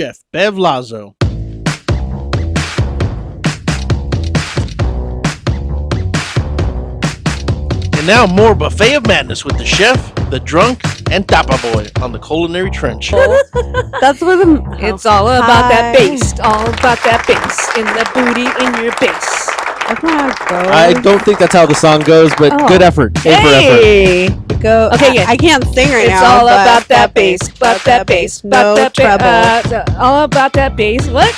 Chef Bev Lazo. And now more Buffet of Madness with the chef, the drunk, and Tapa Boy on the Culinary Trends Show. That's what it's all about that bass. All about that bass in the booty in your bass. That's not how it goes. I don't think that's how the song goes, but good effort. A for effort. Go. Okay, yeah. I can't sing right It's now. all about that bass. About that bass. No treble. All about that bass. What?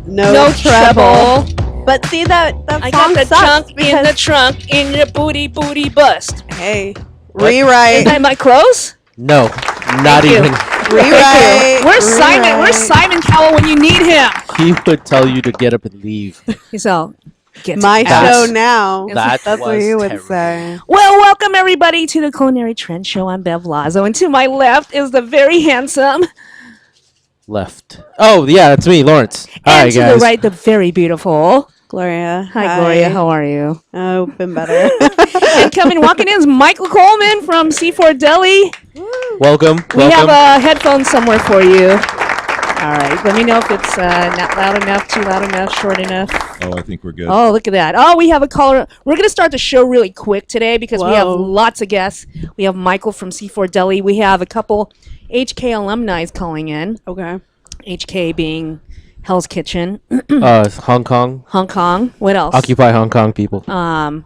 No treble. treble. But see that I song got the sucks junk in because the trunk in your booty bust. hey, What? rewrite. Am I close? No, not Thank you. even. Rewrite. Where's Simon? Where's Simon Cowell when you need him? He would tell you to get up and leave. He's all get My That's- show now. That That's what was you would terrible. say. Well, welcome everybody to the Culinary Trends Show. I'm Bev Lazo, and to my left is the very handsome, Left. Oh, yeah, that's me, Lawrence. All and right, to guys. the right, the very beautiful. Gloria. Hi, Gloria. How are you? Oh, been better. And walking in is Michael Coleman from C4 Deli. Welcome. We have Welcome. a headphone somewhere for you. All right. Let me know if it's not loud enough, too loud enough, short enough. Oh, I think we're good. Oh, look at that. Oh, we have a caller. We're going to start the show really quick today because we have Whoa. lots of guests. We have Michael from C4 Deli. We have a couple HK alumni calling in. Okay. HK being Hell's Kitchen, Hong Kong. Hong Kong. What else? Occupy Hong Kong, people.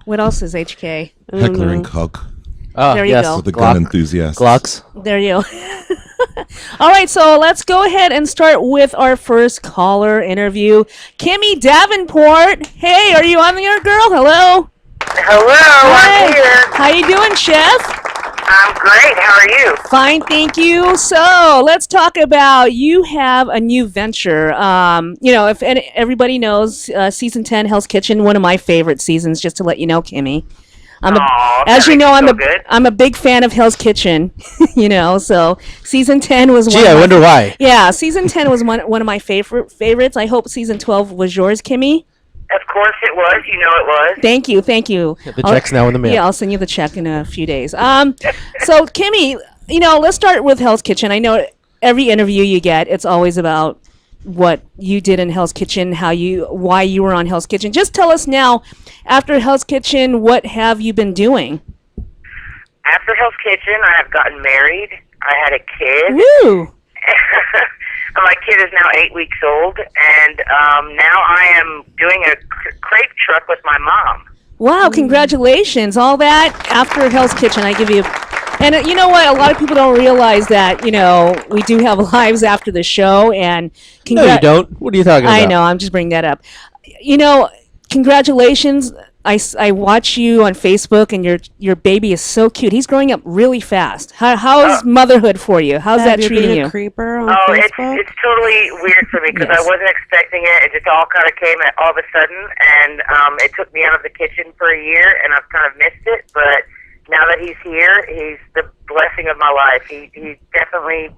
What else is HK? Heckler and Koch, Oh, there you yes. go. the gun enthusiasts. Glocks. There you go. All right, so let's go ahead and start with our first caller interview. Kimmy Davenport. Hey, are you on the air, girl? Hello. Hello, I'm here. How you doing, Chef? I'm great. How are you? Fine, thank you. So let's talk about you have a new venture. If everybody knows, season 10 Hell's Kitchen, one of my favorite seasons. Just to let you know, Kimmy. As you know, I'm a big fan of Hell's Kitchen. So season 10 was one. Gee, I wonder why. Yeah, season 10 was one of my favorites. I hope season 12 was yours, Kimmy. Of course it was. You know it was. Thank you. The check's now in the mail. Yeah, I'll send you the check in a few days. So Kimmy, let's start with Hell's Kitchen. I know every interview you get, it's always about what you did in Hell's Kitchen, why you were on Hell's Kitchen. Just tell us now, after Hell's Kitchen, what have you been doing? After Hell's Kitchen, I have gotten married. I had a kid. Woo! My kid is now 8 weeks old, and now I am doing a crepe truck with my mom. Wow, congratulations. All that after Hell's Kitchen. I give you... And you know what? A lot of people don't realize that, we do have lives after the show. And No, you don't. What are you talking about? I know. I'm just bringing that up. Congratulations. I watch you on Facebook, and your baby is so cute. He's growing up really fast. How's motherhood for you? How's that You're treating being you? a creeper on Oh, Facebook? it's totally weird for me because Yes. I wasn't expecting it. It just all kind of came all of a sudden, and it took me out of the kitchen for a year, and I've kind of missed it. But now that he's here, he's the blessing of my life. He definitely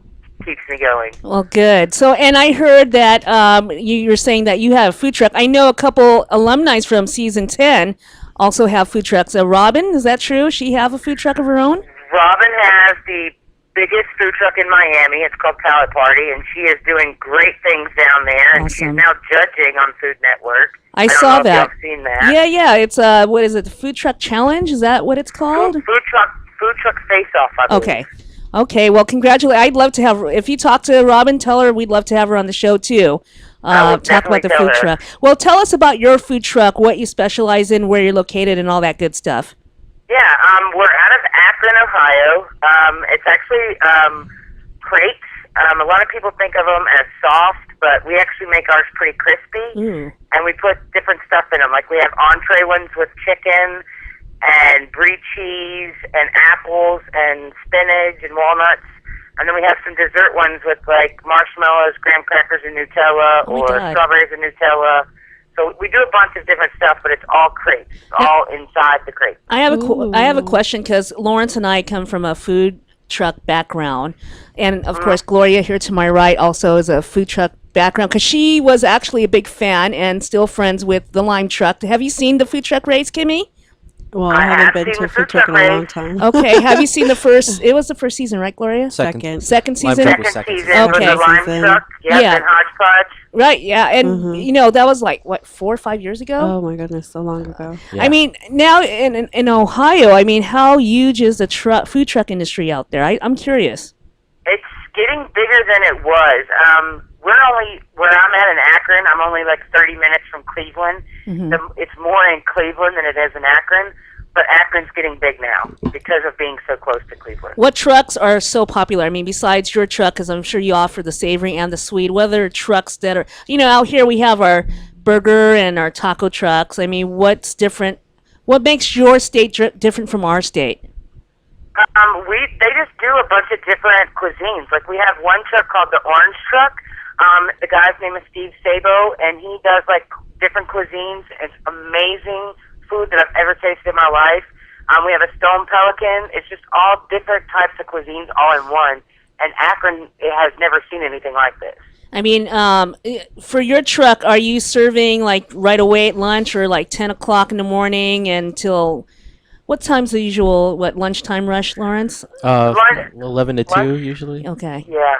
keeps me going. Well, good. So, and I heard that you're saying that you have a food truck. I know a couple alumni from season 10 also have food trucks. Robin, is that true? She have a food truck of her own? Robin has the biggest food truck in Miami. It's called Pallet Party, and she is doing great things down there. And she's Awesome. now judging on Food Network. I don't saw know that. If y'all seen that. Yeah. It's what is it? The Food Truck Challenge? Is that what it's called? Food truck face off. I believe. Okay. Well, congratulations. I'd love to have her. If you talk to Robin, tell her we'd love to have her on the show too. I will Talk about the definitely food tell her. truck. Well, tell us about your food truck, what you specialize in, where you're located, and all that good stuff. Yeah, we're out of Akron, Ohio. It's actually crepes. A lot of people think of them as soft, but we actually make ours pretty crispy. Ooh. And we put different stuff in them. Like we have entree ones with chicken and brie cheese and apples and spinach and walnuts. And then we have some dessert ones with like marshmallows, graham crackers, and Nutella, Oh my or God. strawberries and Nutella. So we do a bunch of different stuff, but it's all crepes, all inside the crepe. I have a question because Lawrence and I come from a food truck background, and of course Gloria here to my right also is a food truck background because she was actually a big fan and still friends with the Lime Truck. Have you seen the food truck race, Kimmy? Well, I I have haven't been seen to the a food food truck in truck a long race. time. Okay, have you seen the first? It was the first season, right, Gloria? Second. Second Lime season. truck was Second second season was Okay. the lime Season. truck. Yep, Yeah. and hodgepodge. Right, yeah, and Mhm. you know that was like what 4 or 5 years ago. Oh my goodness, so long ago. Yeah. I mean, now in Ohio, I mean, how huge is the food truck industry out there? I'm curious. It's getting bigger than it was. We're only where I'm at in Akron. I'm only like 30 minutes from Cleveland. Mhm. It's more in Cleveland than it is in Akron, but Akron's getting big now because of being so close to Cleveland. What trucks are so popular? I mean, besides your truck, because I'm sure you offer the savory and the sweet. What other trucks that are, out here we have our burger and our taco trucks. I mean, what's different? What makes your state different from our state? They just do a bunch of different cuisines. Like we have one truck called the Orange Truck. The guy's name is Steve Sabo, and he does like different cuisines. It's amazing food that I've ever tasted in my life. We have a Stone Pelican. It's just all different types of cuisines all in one. And Akron has never seen anything like this. I mean, for your truck, are you serving like right away at lunch or like 10 o'clock in the morning until what time's the usual lunchtime rush, Lawrence? 11 to 2 usually. Okay. Yeah.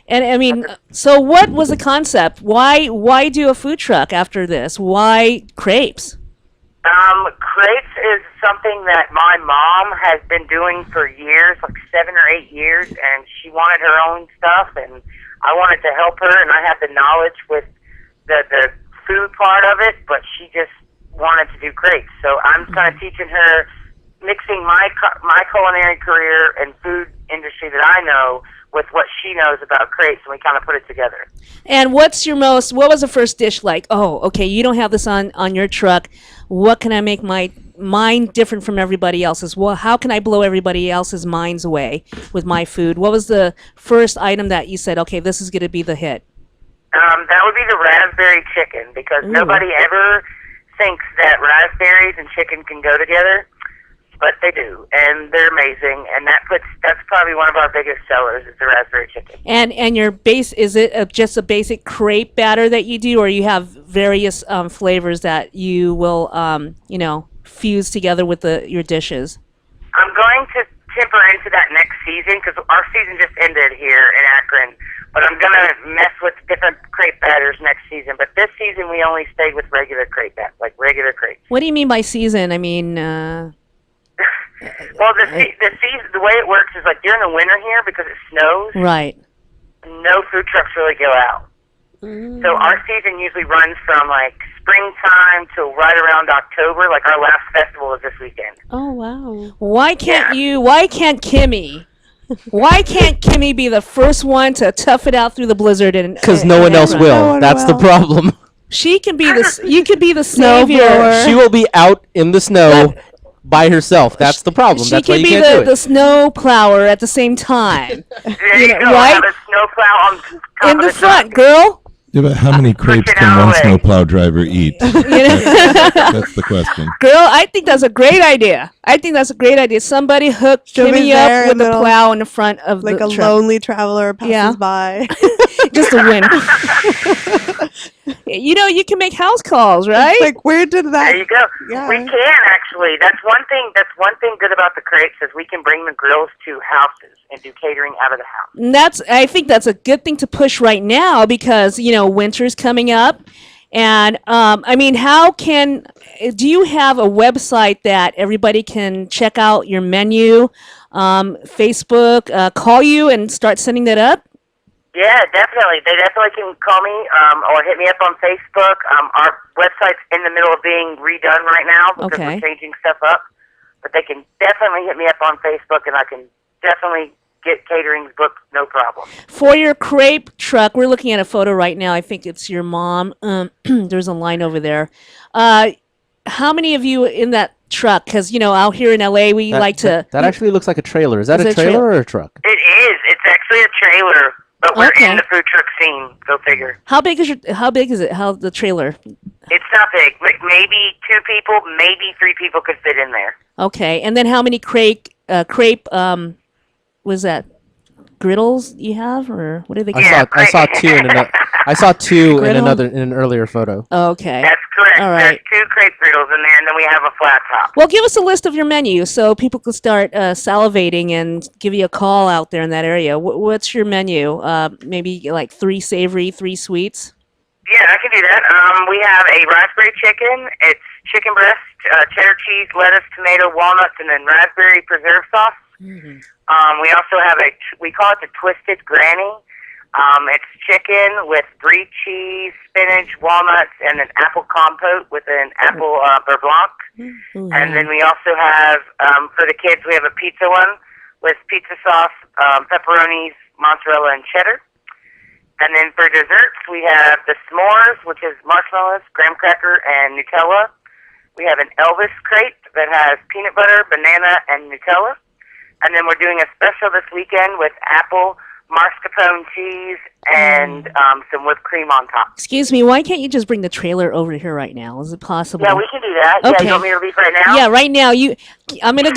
And I mean, so what was the concept? Why do a food truck after this? Why crepes? Crepes is something that my mom has been doing for years, like 7 or 8 years, and she wanted her own stuff, and I wanted to help her, and I have the knowledge with the food part of it, but she just wanted to do crepes. So I'm kind of teaching her, mixing my culinary career and food industry that I know with what she knows about crepes, and we kind of put it together. And what was the first dish like? Oh, okay, you don't have this on your truck. What can I make mine different from everybody else's? Well, how can I blow everybody else's minds away with my food? What was the first item that you said, okay, this is going to be the hit? That would be the raspberry chicken, because nobody ever thinks that raspberries and chicken can go together, but they do, and they're amazing, and that's probably one of our biggest sellers is the raspberry chicken. And your base, is it just a basic crepe batter that you do, or you have various flavors that you will fuse together with your dishes? I'm going to temper into that next season, because our season just ended here in Akron, but I'm going to mess with different crepe batters next season. But this season we only stayed with regular crepe batter, like regular crepes. What do you mean by season? I mean, well, the season, the way it works is like during the winter here, because it snows, right. no food trucks really go out. So our season usually runs from like springtime till right around October. Like our last festival is this weekend. Oh wow. Why can't Kimmy? Why can't Kimmy be the first one to tough it out through the blizzard? Because no one else No will. one That's the will. problem. She can be you could be the Snowblower. savior. She will be out in the snow by herself. That's the problem. She That's why can you be can't do the it. snow plower at the same time. There you go. right? Have a snowplow on top In of the truck. front, girl. Yeah, but how many crepes it can out one of the way. snowplow driver eat? You know? That's the question. Girl, I think that's a great idea. Somebody hook She'll be Kimmy there up with in the the middle, plow in the front of Like the a truck. lonely traveler passes Yeah. by. Just a win. You can make house calls, right? Like where did that? There you go. Yeah. We can actually. That's one thing. That's one thing good about the crepes is we can bring the grills to houses and do catering out of the house. And I think that's a good thing to push right now because winter's coming up, and I mean, do you have a website that everybody can check out your menu, Facebook, call you and start setting that up? Yeah, definitely. They definitely can call me or hit me up on Facebook. Our website's in the middle of being redone right now because Okay. we're changing stuff up. But they can definitely hit me up on Facebook, and I can definitely get caterings booked, no problem. For your crepe truck, we're looking at a photo right now. I think it's your mom. There's a line over there. How many of you in that truck? Because out here in LA, we like to. That actually looks like a trailer. Is that Is a it a trailer or a truck? It is. It's actually a trailer, but we're Okay. in the food truck scene. Go figure. How big is it? How the trailer? It's not big. Like maybe 2 people, maybe 3 people could fit in there. Okay, and then how many crepe? Was that griddles you have, or what do they call? I saw two in another. I saw two in Griddle? in an earlier photo. Okay. That's correct. All right. There's 2 crepe griddles in there, and then we have a flat top. Well, give us a list of your menu so people can start salivating and give you a call out there in that area. What's your menu? Maybe like 3 savory, 3 sweets? Yeah, I can do that. We have a raspberry chicken. It's chicken breast, cheddar cheese, lettuce, tomato, walnuts, and then raspberry preserve sauce. Mm-hmm. We also have we call it the Twisted Granny. It's chicken with brie cheese, spinach, walnuts, and an apple compote with an apple beurre blanc. Ooh, And then we also have, for the kids, we have a pizza one with pizza sauce, pepperonis, mozzarella, and cheddar. And then for desserts, we have the s'mores, which is marshmallows, graham cracker, and Nutella. We have an Elvis crepe that has peanut butter, banana, and Nutella. And then we're doing a special this weekend with apple, mascarpone cheese, and some whipped cream on top. Excuse me, why can't you just bring the trailer over here right now? Is it possible? Yeah, we can do that. Okay. Yeah, you want me to leave right now? Yeah, right now. I'm gonna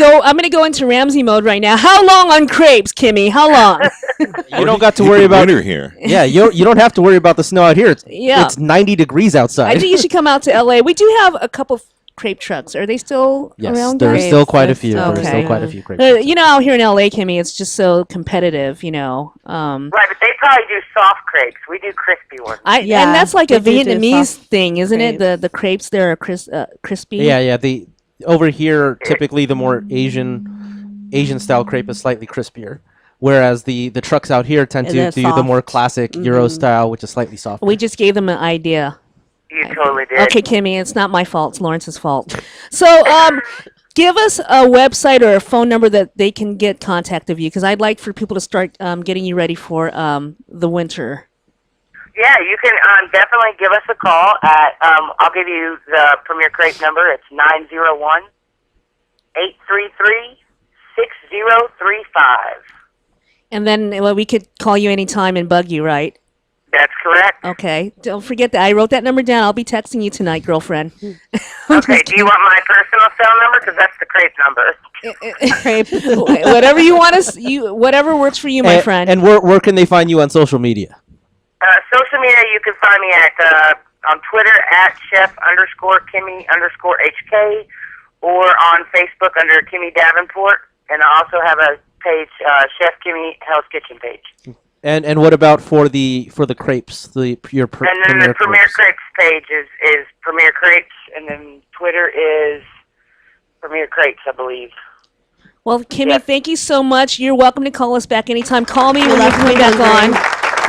go into Ramsey mode right now. How long on crepes, Kimmy? How long? You don't got to worry about winter here. Yeah, you don't have to worry about the snow out here. Yeah. It's 90 degrees outside. I think you should come out to LA. We do have a couple crepe trucks. Are they still Yes, around? there's here? still quite a Crepes, few. okay. There's still quite a few crepes. You know, out here in LA, Kimmy, it's just so competitive. You know. Right, but they probably do soft crepes. We do crispy ones. Yeah, and that's like a they do Vietnamese soft thing, isn't it? crepes. The crepes there are crispy. Yeah. The over here, typically the more Asian style crepe is slightly crispier, whereas the trucks out here tend They're to do the more soft. classic Euro style, which is slightly softer. We just gave them an idea. You totally did. Okay, Kimmy, it's not my fault. It's Lawrence's fault. So, give us a website or a phone number that they can get contact of you, because I'd like for people to start getting you ready for the winter. Yeah, you can definitely give us a call at, I'll give you the Premier Crepe number. It's 901-833-6035. And then we could call you anytime and bug you, right? That's correct. Okay. Don't forget that. I wrote that number down. I'll be texting you tonight, girlfriend. Okay, do you want my personal cell number? Because that's the crepe number. Crepe. Whatever you want us, whatever works for you, my friend. And where can they find you on social media? Social media, you can find me at on Twitter at chef_Kimmy_HK, or on Facebook under Kimmy Davenport, and I also have a page, Chef Kimmy Hell's Kitchen page. And what about for the crepes? And then the Premier Crepes page is Premier Crepes, and then Twitter is Premier Crepes, I believe. Well, Kimmy, Yep. thank you so much. You're welcome to call us back anytime. Call me when you're coming back on.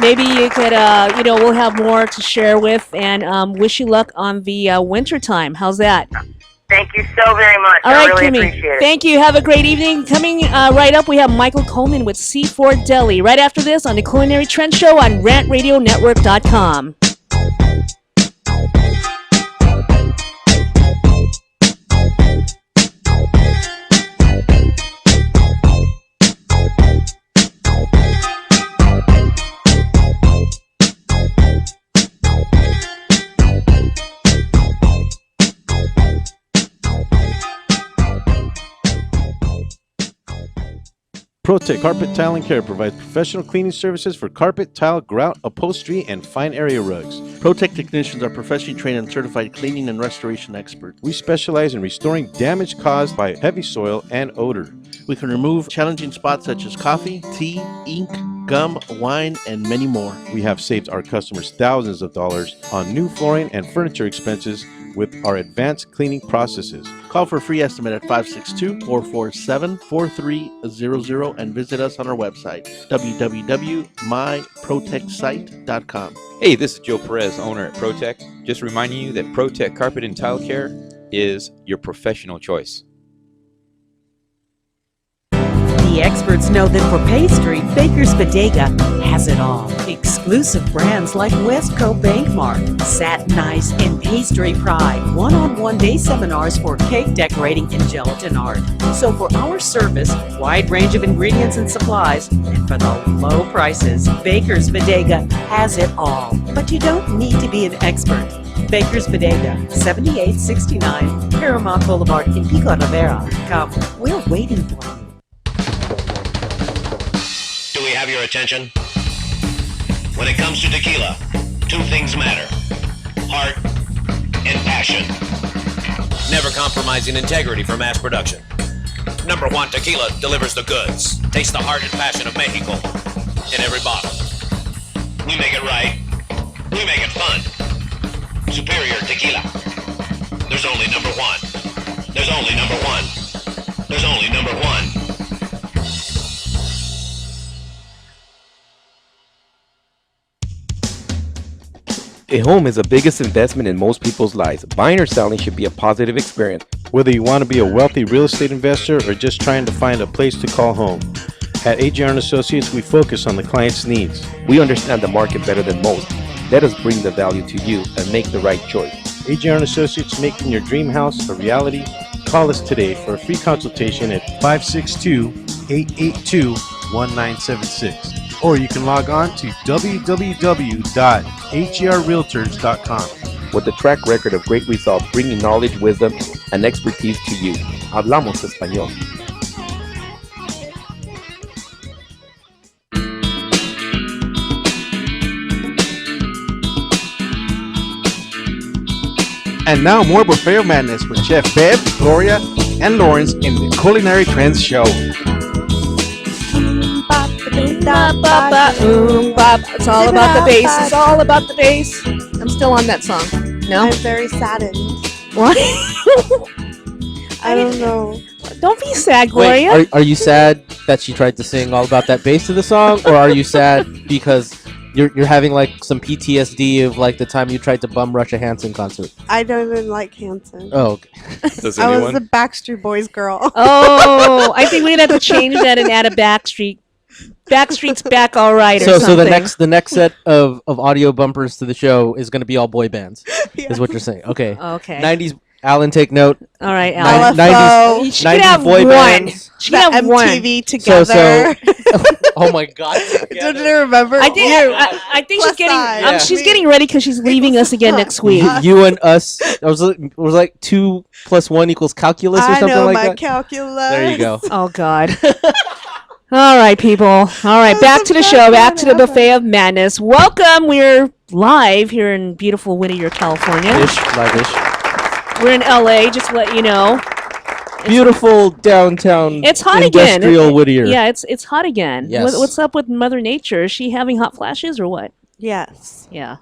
Maybe you could, we'll have more to share with, and wish you luck on the winter time. How's that? Thank you so very much. All right, I really Kimmy. appreciate it. Thank you. Have a great evening. Coming right up, we have Michael Coleman with C4 Deli. Right after this on the Culinary Trend Show on RantRadioNetwork.com. ProTech Carpet Tile and Care provides professional cleaning services for carpet, tile, grout, upholstery, and fine area rugs. ProTech technicians are professionally trained and certified cleaning and restoration experts. We specialize in restoring damage caused by heavy soil and odor. We can remove challenging spots such as coffee, tea, ink, gum, wine, and many more. We have saved our customers thousands of dollars on new flooring and furniture expenses with our advanced cleaning processes. Call for a free estimate at 562-447-4300 and visit us on our website, www.myprotectsite.com. Hey, this is Joe Perez, owner at ProTech. Just reminding you that ProTech Carpet and Tile Care is your professional choice. The experts know that for pastry, Baker's Bodega has it all. Exclusive brands like Westco Bankmark, Satin Ice, and Pastry Pride. One-on-one day seminars for cake decorating and gelatin art. So for our service, wide range of ingredients and supplies, and for the low prices, Baker's Bodega has it all. But you don't need to be an expert. Baker's Bodega, 7869 Paramount Boulevard in Pico Rivera. Come, we're waiting for you. Do we have your attention? When it comes to tequila, 2 things matter: heart and passion. Never compromising integrity for mass production. Number One Tequila delivers the goods. Taste the heart and passion of Mexico in every bottle. We make it right. We make it fun. Superior Tequila. There's only number one. There's only number one. There's only number one. A home is the biggest investment in most people's lives. Buying or selling should be a positive experience. Whether you want to be a wealthy real estate investor or just trying to find a place to call home, at AJR & Associates, we focus on the client's needs. We understand the market better than most. Let us bring the value to you and make the right choice. AJR & Associates, making your dream house a reality. Call us today for a free consultation at 562-882-1976. Or you can log on to www.hrrealtors.com. With a track record of great results, bringing knowledge, wisdom, and expertise to you. Hablamos español. And now more Buffet of Madness with Chef Bev, Gloria, and Lawrence in the Culinary Trends Show. It's all about the bass. It's all about the bass. I'm still on that song. No? I'm very saddened. What? I don't know. Don't be sad, Gloria. Wait, are you sad that she tried to sing all about that bass to the song, or are you sad because you're having like some PTSD of like the time you tried to bum rush a Hanson concert? I don't even like Hanson. Oh, okay. Does I was anyone? the Backstreet Boys girl. Oh, I think we'd have to change that and add a Backstreet. Backstreet's back, all right. Or So something. the next set of audio bumpers to the show is going to be all boy bands, is what you're saying. Okay. Okay. 90s. Alan, take note. All right, Nin- Alan. 90s, She can 90s have boy one. bands. She can have MTV one. together. Oh my God. Don't you remember? I think I think she's getting side. she's getting ready because she's leaving us again next week. You and us. It was like 2 + 1 = calculus or I something know like my that. calculus. There you go. Oh God. All right, people. All right, back to the show. Back to the Buffet of Madness. Welcome. We're live here in beautiful Whittier, California. Live-ish. We're in LA, just to let you know. Beautiful downtown. It's hot again. Industrial Whittier. Yeah, it's hot again. Yes. What's up with Mother Nature? Is she having hot flashes or what? Yes. Yeah,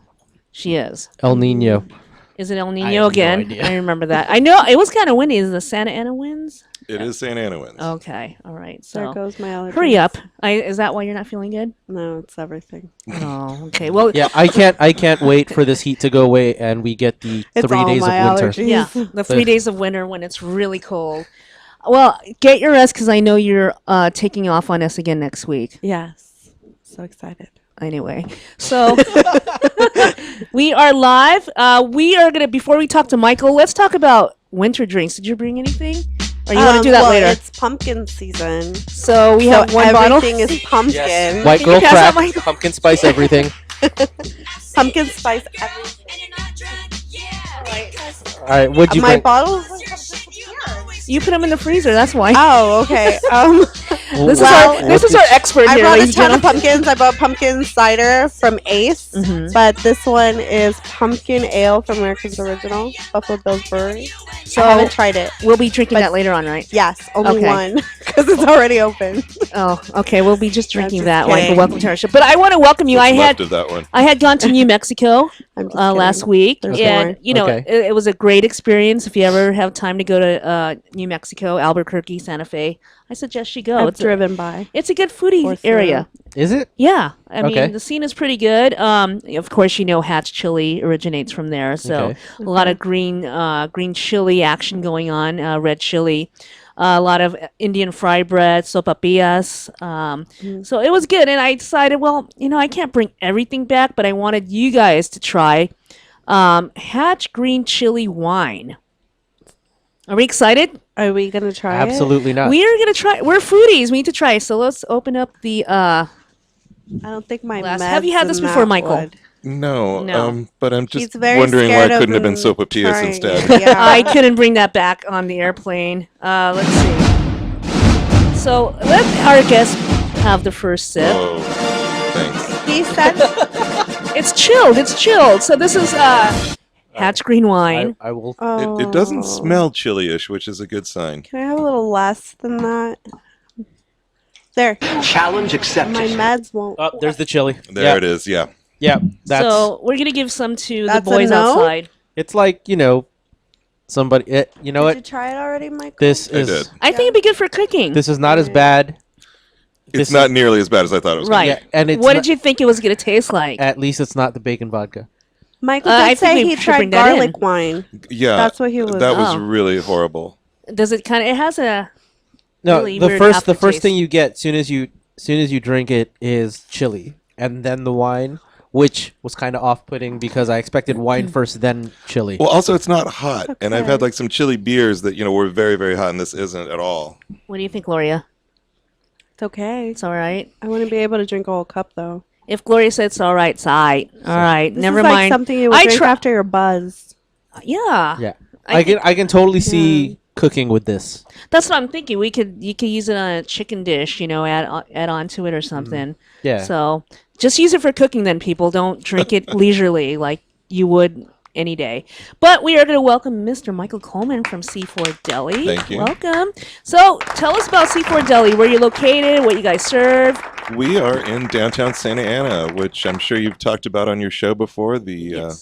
she is. El Nino. Is it El have Nino no again? idea. I remember that. I know it was kind of windy. Is the Santa Ana winds? It is Santa Ana winds. Okay, all right. So There goes my allergies. hurry up. Is that why you're not feeling good? No, it's everything. Oh, okay. Well, Yeah, I can't wait for this heat to go away and we get the It's 3 all days of my winter. allergies. yeah, the 3 days of winter when it's really cold. Well, get your rest because I know you're taking off on us again next week. Yes. So excited. Anyway, so we are live. We are gonna before we talk to Michael, let's talk about winter drinks. Did you bring anything? Or you want to do that well, later? It's pumpkin season. So we have one bottle. Everything is pumpkin. White Can you girl pass out crack, my- pumpkin spice everything. Pumpkin spice everything. All right, what'd you My bring? bottles? You put them in the freezer. That's why. Oh, okay. This well, is our expert I here, brought a ladies and ton of gentlemen. pumpkins. I bought pumpkin cider from Ace, but this one is pumpkin ale from America's Original, Buffalo Bills Brewery. So I haven't tried it. We'll be drinking But- that later on, right? Yes, only Okay. one because it's already open. Oh, okay. We'll be just drinking just that one. kidding. Welcome to our show. But I want to welcome you. What's I left had of that one? I had gone to New Mexico I'm just last kidding. week, There's and more. you know Okay. it was a great experience. If you ever have time to go to New Mexico, Albuquerque, Santa Fe, I suggest you go. I've It's driven by. it's a good foodie Or area. Is it? Yeah, I Okay. mean the scene is pretty good. Of course, you know Hatch chili originates from there, so Okay. a lot of green chili action going on. Red chili, a lot of Indian fry bread, sopapillas. So it was good, and I decided, well, you know, I can't bring everything back, but I wanted you guys to try Hatch green chili wine. Are we excited? Are we gonna try Absolutely not. We are gonna try. We're foodies. We need to try. So let's open up the. it? I don't think my Glass. meds Have you had this in before, that Michael? would. No, No. but I'm just He's very wondering why scared it of couldn't have been them sopapillas trying instead. it. Yeah. I couldn't bring that back on the airplane. Let's see. So let our guest have the first sip. Oh, thanks. He said It's chilled. It's chilled. So this is Hatch Green wine. I will. It doesn't smell chili-ish, which is a good sign. Can I have a little less than that? There. Challenge accepted. My meds won't. Oh, there's the chili. There it is. Yeah. Yeah. That's. So we're gonna give some to That's the a boys no? outside. It's like somebody. You know Did what? you try it already, Michael? This I is. did. I think it'd be good for cooking. This is not as bad. It's not nearly as bad as I thought it was. Right. Yeah, and it's what not- did you think it was gonna taste like? At least it's not the bacon vodka. Michael I did think say we he should tried bring that in. garlic wine. Yeah. That's what he was. That was Oh. really horrible. Does it kind of? It has a. No, really the weird first aftertaste. thing you get soon as you drink it is chili, and then the wine, which was kind of off-putting because I expected wine first, then chili. Well, also it's not hot, and I've had like some chili beers that were very, very hot, and this isn't at all. What do you think, Gloria? It's okay. It's all right. I wouldn't be able to drink a whole cup though. If Gloria said it's all right, it's all right. All right. This Never is mind. like something you would drink after you're buzzed. Yeah. Yeah, I I can totally see cooking with this. That's what I'm thinking. You could use it on a chicken dish, add on to it or something. Yeah. So just use it for cooking then, people. Don't drink it leisurely like you would any day. But we are going to welcome Mr. Michael Coleman from C4 Deli. Thank you. Welcome. So tell us about C4 Deli, where you're located, what you guys serve. We are in downtown Santa Ana, which I'm sure you've talked about on your show before. The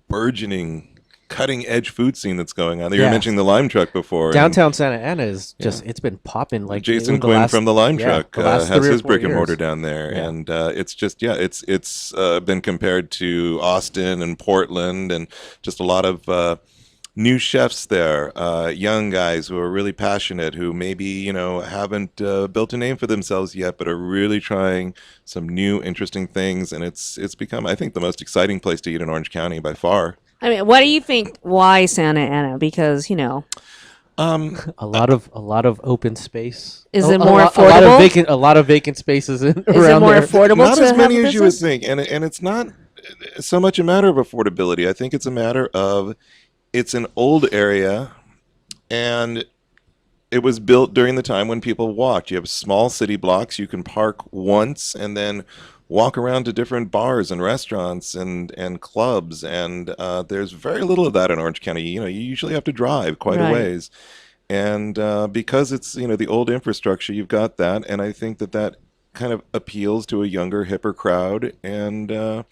burgeoning, cutting-edge food scene that's going on. You were Yeah. mentioning the Lime Truck before. and Downtown Santa Ana is just it's been popping like Jason in the Quinn last- from the Lime yeah, Truck the last has 3 or his 4 brick and years. mortar down there, Yeah. and it's just it's been compared to Austin and Portland, and just a lot of new chefs there, young guys who are really passionate, who maybe haven't built a name for themselves yet, but are really trying some new interesting things, and it's become, I think, the most exciting place to eat in Orange County by far. I mean, what do you think? Why Santa Ana? Because, a lot of open space. Is A- it a more lot- affordable? A lot of vacant spaces Is it around more there. affordable Not to as have many a as you would business? think, and it's not so much a matter of affordability. I think it's a matter of it's an old area, and it was built during the time when people walked. You have small city blocks. You can park once and then walk around to different bars and restaurants and clubs, and there's very little of that in Orange County. You usually have to drive quite a ways, and because it's the old infrastructure, you've got that, and I think that kind of appeals to a younger, hipper crowd, and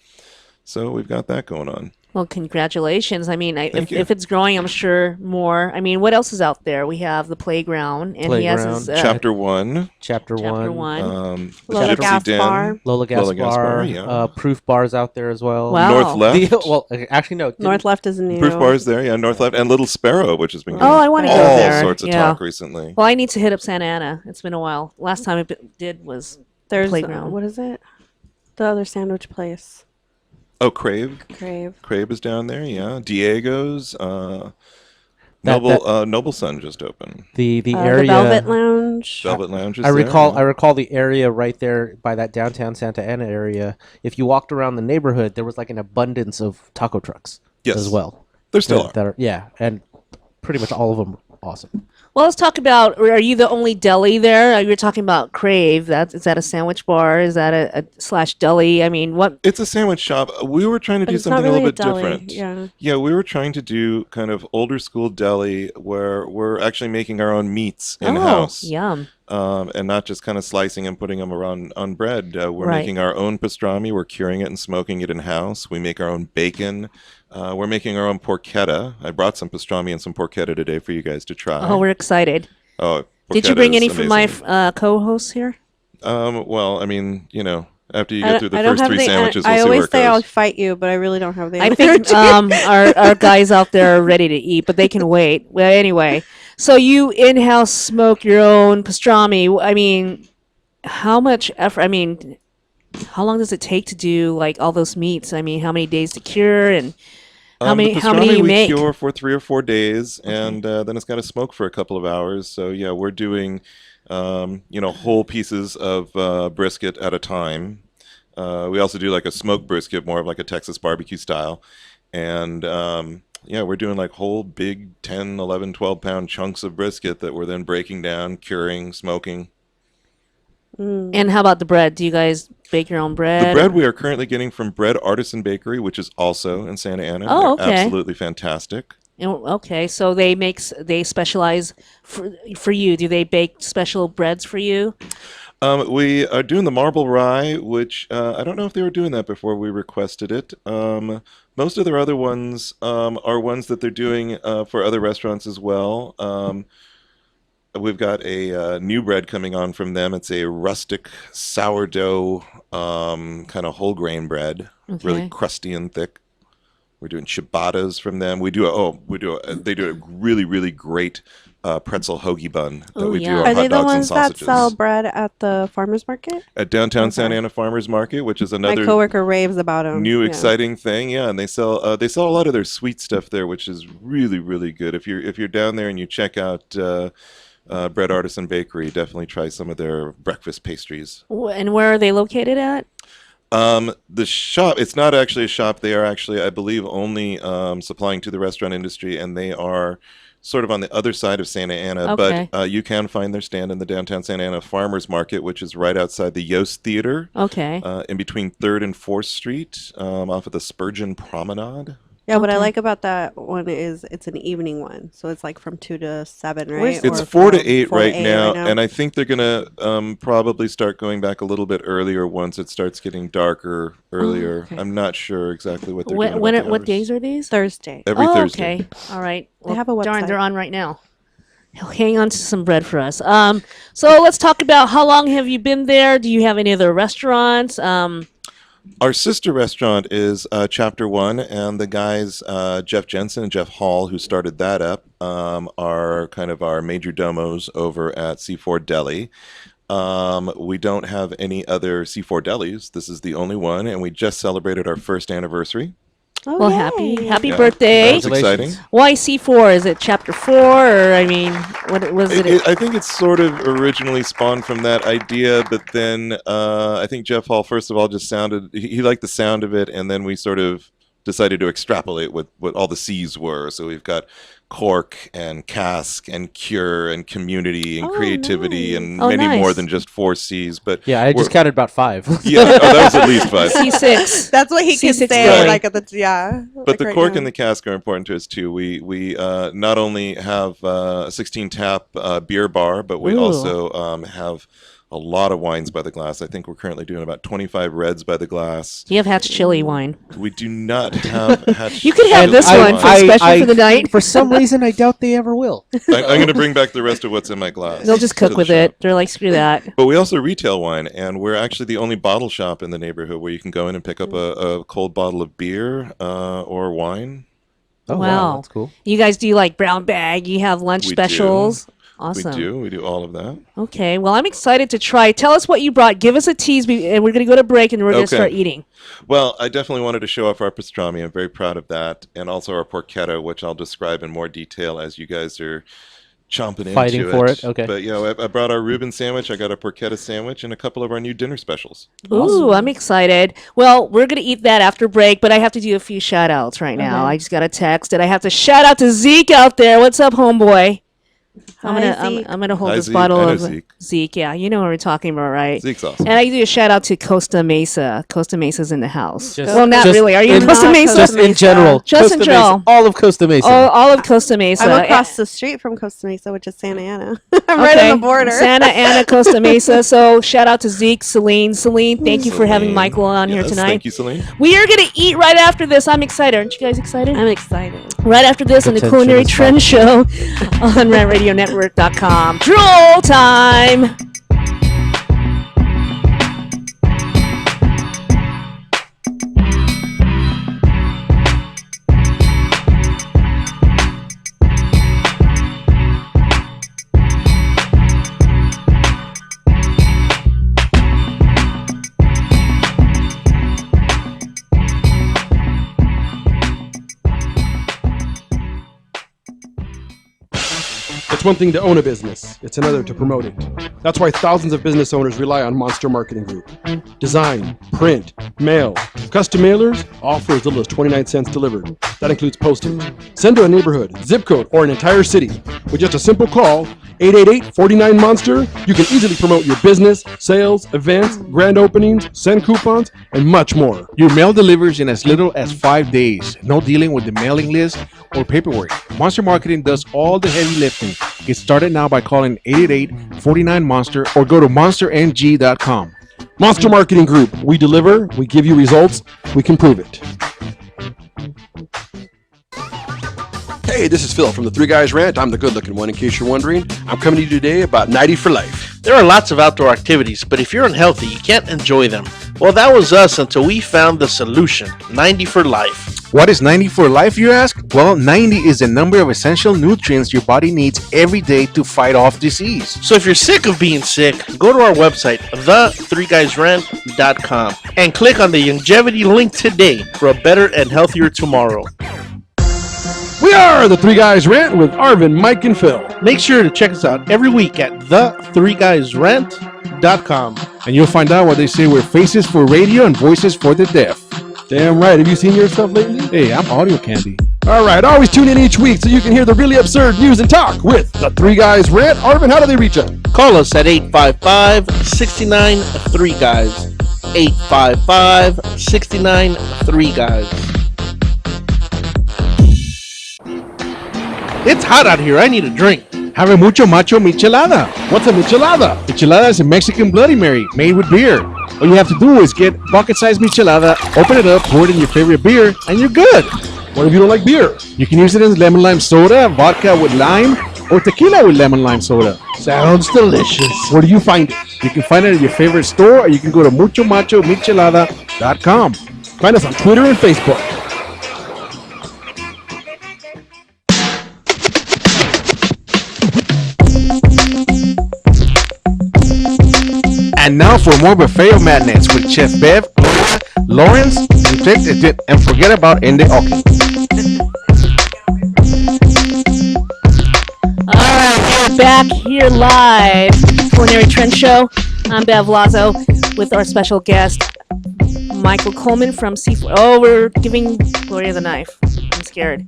so we've got that going on. Well, congratulations. I mean, Thank you. if it's growing, I'm sure more. I mean, what else is out there? We have the playground, and he has his Chapter 1. Chapter one. The Lola Gypsy Gas Den. Bar. Lola Gas Bar, yeah. Proof Bars out there as well. Wow. North Left. Well, actually, no. North Left is new. Proof Bar's there, yeah. North Left. And Little Sparrow, which has been Oh, I wanna go all there. sorts of Yeah. talk recently. Well, I need to hit up Santa Ana. It's been a while. Last time it did was There's playground. what is it? The other sandwich place. Oh, Crave. Crave. Crave is down there, yeah. Diego's. That- Noble Sun just opened. The The area. Velvet Lounge. Velvet Lounge is I recall there. I recall the area right there by that downtown Santa Ana area. If you walked around the neighborhood, there was like an abundance of taco trucks Yes. as well. There still That yeah, and pretty much all of them awesome. Well, let's talk about. Are you the only deli there? You were talking about Crave. Is that a sandwich bar? Is that a slash deli? I mean, what? It's a sandwich shop. We were trying to But do it's not something really a little a bit deli, different. yeah. Yeah, we were trying to do kind of older school deli where we're actually making our own meats in-house. Oh, yum. And not just kind of slicing and putting them around on bread. We're Right. making our own pastrami. We're curing it and smoking it in-house. We make our own bacon. We're making our own porchetta. I brought some pastrami and some porchetta today for you guys to try. Oh, we're excited. Oh, Did you porchetta bring is any for my amazing. co-hosts here? Well, I mean, after you I get don't- through the I don't first have 3 the- sandwiches, I we'll see where always it say I'll goes. fight you, but I really don't have the I think energy. our guys out there are ready to eat, but they can wait. Well, anyway, so you in-house smoke your own pastrami. I mean, how much effort? I mean, how long does it take to do like all those meats? I mean, how many days to cure and how The many pastrami you we make? cure for 3 or 4 days, and then it's got to smoke for a couple of hours. So yeah, we're doing whole pieces of brisket at a time. We also do like a smoked brisket, more of like a Texas barbecue style, and yeah, we're doing like whole big 10, 11, 12 pound chunks of brisket that we're then breaking down, curing, smoking. And how about the bread? Do you guys bake your own bread? The bread we are currently getting from Bread Artisan Bakery, which is also in Santa Ana. Oh, They're okay. absolutely fantastic. Okay, so they specialize for you. Do they bake special breads for you? We are doing the marble rye, which I don't know if they were doing that before we requested it. Most of their other ones are ones that they're doing for other restaurants as well. We've got a new bread coming on from them. It's a rustic sourdough kind of whole grain bread, really Okay. crusty and thick. We're doing ciabattas from them. They do a really, really great pretzel hoagie bun that we do our Are hot they the dogs and ones that sausages. sell bread at the farmers market? At downtown Santa Ana Farmers Market, which is My another coworker raves about them. new exciting thing. Yeah, and they sell a lot of their sweet stuff there, which is really, really good. If you're down there and you check out Bread Artisan Bakery, definitely try some of their breakfast pastries. And where are they located at? The shop, it's not actually a shop. They are actually, I believe, only supplying to the restaurant industry, and they are sort of on the other side of Santa Ana. Okay. But you can find their stand in the downtown Santa Ana Farmers Market, which is right outside the Yost Theater. Okay. In between 3rd and 4th Street, off of the Spurgeon Promenade. Yeah, what I Okay. like about that one is it's an evening one, so it's like from 2 to 7, right? It's Or 4 to from 8 4 to right 8 now, and I think they're gonna probably start going back a little bit earlier once it starts getting darker earlier. okay. I'm not sure exactly what they're When, doing. when about the what hours. days are these? Thursday. Every Thursday. Okay. All right. They have a Darn, website. they're on right now. Hang on to some bread for us. So let's talk about how long have you been there? Do you have any other restaurants? Our sister restaurant is Chapter One, and the guys Jeff Jensen and Jeff Hall, who started that up, are kind of our major domos over at C4 Deli. We don't have any other C4 delis. This is the only one, and we just celebrated our 1st anniversary. Oh, Well, yay. happy Yeah, birthday. that was exciting. Why C4? Is it chapter 4 or I mean, what was it? I think it's sort of originally spawned from that idea, but then I think Jeff Hall, first of all, just he liked the sound of it, and then we sort of decided to extrapolate what all the C's were. So we've got cork and cask and cure and community and creativity and Oh, many more nice. than just 4 C's. But Yeah, I just counted about 5. yeah, that was at least 5. C6. That's what he can C6 say, guy. like at the But like the right cork now. and the cask are important to us too. We not only have a 16 tap beer bar, but we Ooh. also have a lot of wines by the glass. I think we're currently doing about 25 reds by the glass. Do you have Hatch chili wine? We do not have Hatch. You could have this one for special for the night. For some reason, I doubt they ever will. I'm going to bring back the rest of what's in my glass. They'll just to cook the with shop. it. They're like, screw that. But we also retail wine, and we're actually the only bottle shop in the neighborhood where you can go in and pick up a cold bottle of beer or wine. Oh, Wow. that's cool. You guys do like brown bag. You have lunch We do. specials. Awesome. We do all of that. Okay. Well, I'm excited to try. Tell us what you brought. Give us a tease, and we're going to go to break, and we're going to Okay. start eating. Well, I definitely wanted to show off our pastrami. I'm very proud of that. And also our porchetta, which I'll describe in more detail as you guys are chomping Fighting into for it, okay. But, I brought our Reuben sandwich, I got a porchetta sandwich, and a couple of our new dinner specials. Ooh, I'm excited. Well, we're going to eat that after break, but I have to do a few shout outs right now. Okay. I just got a text, and I have to shout out to Zeke out there. What's up, homeboy? Hi, Zeke. I'm gonna hold Hi, this Zeke. bottle I know of Zeke. Yeah, you know what we're talking about, right? Zeke's awesome. And I do a shout out to Costa Mesa. Costa Mesa's in the house. Just- Well, not just really. Are you in in- Costa Not Mesa? Just in general. Just Costa in Mesa. general. All of Costa Mesa. All of Costa Mesa. I'm across the street from Costa Mesa, which is Santa Ana. I'm right on the border. Santa Ana, Costa Mesa. So shout out to Zeke, Celine. Celine, thank you for having Michael on here Yes, tonight. Thank you, Celine. We are going to eat right after this. I'm excited. Aren't you guys excited? I'm excited. Right after this on the Attention Culinary is Trends Show on RantRadioNetwork.com. Drool time! It's one thing to own a business, it's another to promote it. That's why thousands of business owners rely on Monster Marketing Group. Design, print, mail, custom mailers, all for as little as 29 cents delivered. That includes postage. Send to a neighborhood, zip code, or an entire city. With just a simple call, 888-49-MONSTER. You can easily promote your business, sales, events, grand openings, send coupons, and much more. Your mail delivers in as little as 5 days. No dealing with the mailing list or paperwork. Monster Marketing does all the heavy lifting. Get started now by calling 888-49-MONSTER or go to monsterng.com. Monster Marketing Group. We deliver, we give you results, we can prove it. Hey, this is Phil from the Three Guys Rant. I'm the good-looking one, in case you're wondering. I'm coming to you today about 90 for life. There are lots of outdoor activities, but if you're unhealthy, you can't enjoy them. Well, that was us until we found the solution, 90 for life. What is 90 for life, you ask? Well, 90 is the number of essential nutrients your body needs every day to fight off disease. So if you're sick of being sick, go to our website, the3guysrant.com, and click on the longevity link today for a better and healthier tomorrow. We are the Three Guys Rant with Arvin, Mike, and Phil. Make sure to check us out every week at the3guysrant.com. And you'll find out what they say we're faces for radio and voices for the deaf. Damn right. Have you seen yourself lately? Hey, I'm audio candy. All right. Always tune in each week so you can hear the really absurd news and talk with the Three Guys Rant. Arvin, how do they reach us? Call us at 855-69-3-GUYS. 855-69-3-GUYS. It's hot out here. I need a drink. Have a mucho macho michelada. What's a michelada? Michelada is a Mexican Bloody Mary made with beer. All you have to do is get bucket-sized michelada, open it up, pour it in your favorite beer, and you're good. What if you don't like beer? You can use it as lemon lime soda, vodka with lime, or tequila with lemon lime soda. Sounds delicious. Where do you find it? You can find it at your favorite store, or you can go to muchomachomichelada.com. Find us on Twitter and Facebook. And now for more buffet of madness with Chef Bev, Gloria, Lawrence, and forget about Ende Oki. All right, we're back here live, Culinary Trend Show. I'm Bev Lazo with our special guest, Michael Coleman from C4. Oh, we're giving Gloria the knife. I'm scared.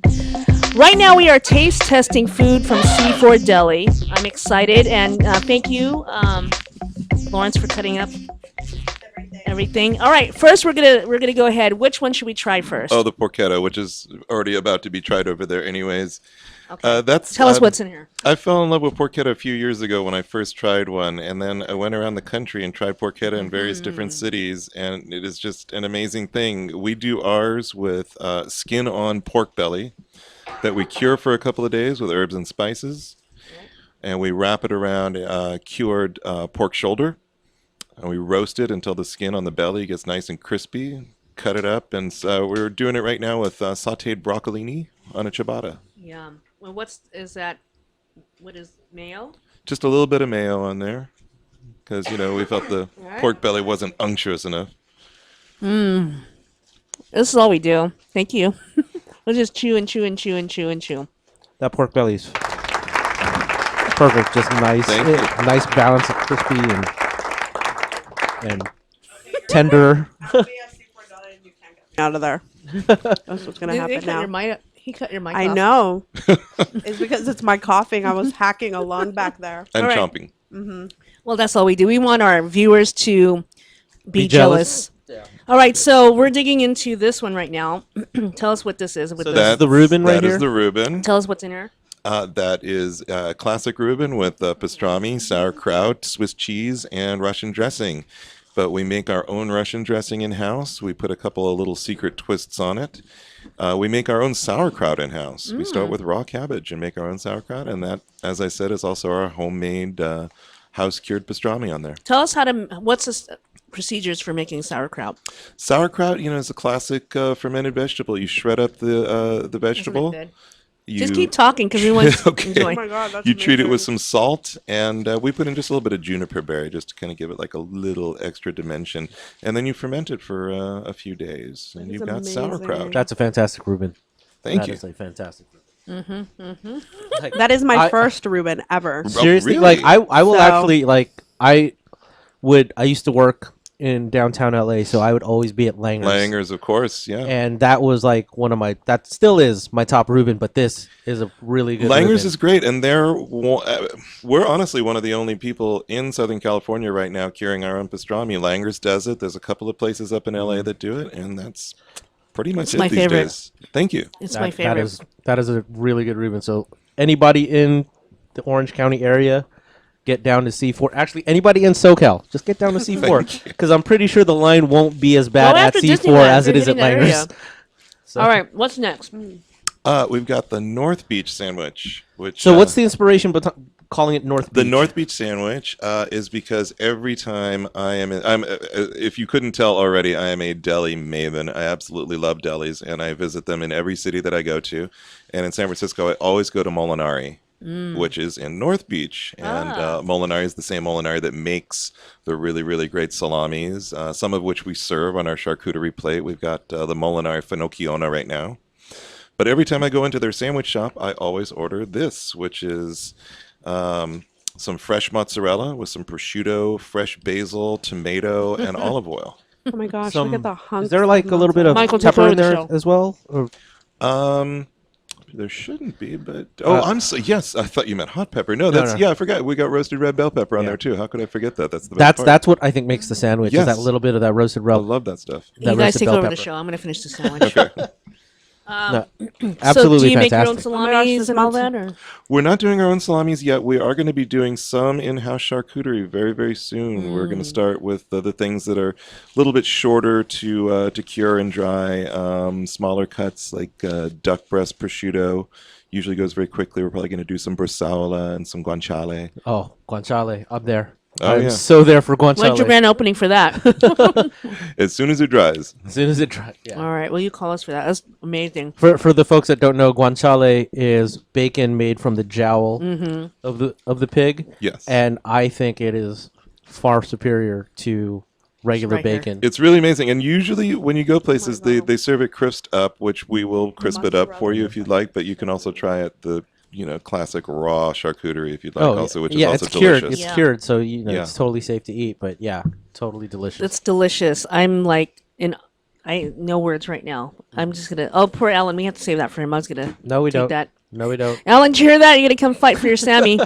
Right now, we are taste testing food from C4 Deli. I'm excited, and thank you, Lawrence, for cutting up everything. All right, first we're gonna go ahead. Which one should we try first? Oh, the porchetta, which is already about to be tried over there, anyways. Okay. That's Tell us what's in here. I fell in love with porchetta a few years ago when I first tried one, and then I went around the country and tried porchetta in various different cities, and it is just an amazing thing. We do ours with skin-on pork belly that we cure for a couple of days with herbs and spices, and we wrap it around cured pork shoulder, and we roast it until the skin on the belly gets nice and crispy. Cut it up, and we're doing it right now with sautéed broccolini on a ciabatta. Yum. Well, what is mayo? Just a little bit of mayo on there, because we felt the pork belly wasn't unctuous enough. This is all we do. Thank you. We'll just chew and chew and chew and chew and chew. That pork belly's perfect. Just nice, nice balance of crispy and tender. Out of there. That's what's gonna happen now. He cut your mic I off. know. It's because it's my coughing. I was hacking a lung back there. And All right. chomping. Mm-hmm. Well, that's all we do. We want our viewers to be jealous. Yeah. All right, so we're digging into this one right now. Tell us what this is. With So this. that's the Reuben right That is here? the Reuben. Tell us what's in here. That is classic Reuben with pastrami, sauerkraut, Swiss cheese, and Russian dressing. But we make our own Russian dressing in-house. We put a couple of little secret twists on it. We make our own sauerkraut in-house. We start with raw cabbage and make our own sauerkraut. And that, as I said, is also our homemade house-cured pastrami on there. Tell us what's the procedures for making sauerkraut? Sauerkraut, is a classic fermented vegetable. You shred up the vegetable. Just keep talking because we want to enjoy. Oh my God, that's You treat it amazing. with some salt, and we put in just a little bit of juniper berry just to kind of give it like a little extra dimension. And then you ferment it for a few days, and you've got sauerkraut. That's a fantastic Reuben. Thank you. That is a fantastic Mm-hmm, mm-hmm. Like, That is my first Reuben ever. Seriously, really? like I will So- actually like I used to work in downtown LA, so I would always be at Langer's. Langer's, of course, yeah. And that was like one of my, that still is my top Reuben, but this is a really good Langer's Reuben. is great, and we're honestly one of the only people in Southern California right now curing our own pastrami. Langer's does it. There's a couple of places up in LA that do it, and that's pretty much it my these favorite. days. Thank you. It's my favorite. That is a really good Reuben. So anybody in the Orange County area, get down to C4. Actually, anybody in SoCal, just get down to C4 because I'm pretty sure the line won't be as bad at C4 as it is at Langer's. So. All right, what's next? We've got the North Beach sandwich. Which so what's the inspiration calling it North Beach? The North Beach sandwich is because every time if you couldn't tell already, I am a deli maven. I absolutely love delis, and I visit them in every city that I go to. And in San Francisco, I always go to Molinari. Which is in North Beach, and Molinari is the same Molinari that makes the really, really great salamis, some of which we serve on our charcuterie plate. We've got the Molinari Finocchiona right now. But every time I go into their sandwich shop, I always order this, which is some fresh mozzarella with some prosciutto, fresh basil, tomato, and olive oil. Oh my gosh, look at the hunks. Is there like a little bit of pepper in there as well? Or? There shouldn't be, but yes, I thought you meant hot pepper. No, I forgot. We got roasted red bell pepper on there too. How could I forget that? That's the best part. That's what I think makes the sandwich. Is that little bit of that roasted red. I love that stuff. You guys take over the show. I'm going to finish the sandwich. Okay. Absolutely so do you make your own fantastic. salamis and all that? Or? We're not doing our own salamis yet. We are going to be doing some in-house charcuterie very, very soon. We're going to start with the things that are a little bit shorter to cure and dry. Smaller cuts like duck breast prosciutto usually goes very quickly. We're probably going to do some bresaola and some guanciale. Oh, guanciale up there. Oh, I'm yeah. so there for guanciale. When's your grand opening for that? As soon as it dries. As soon as it dries, yeah. All right, well, you call us for that. That's amazing. For the folks that don't know, guanciale is bacon made from the jowl of the pig. Yes. And I think it is far superior to regular bacon. It's really amazing. And usually when you go places, they serve it crisped up, which we will crisp it up for you if you'd like, but you can also try it the classic raw charcuterie if you'd like also, which is also it's cured. delicious. It's cured, so it's totally safe to eat, but totally delicious. It's delicious. I'm like, I no words right now. I'm just going to, poor Alan, we have to save that for him. I was going to take that. No, we don't. Alan, did you hear that? You're going to come fight for your Sammy.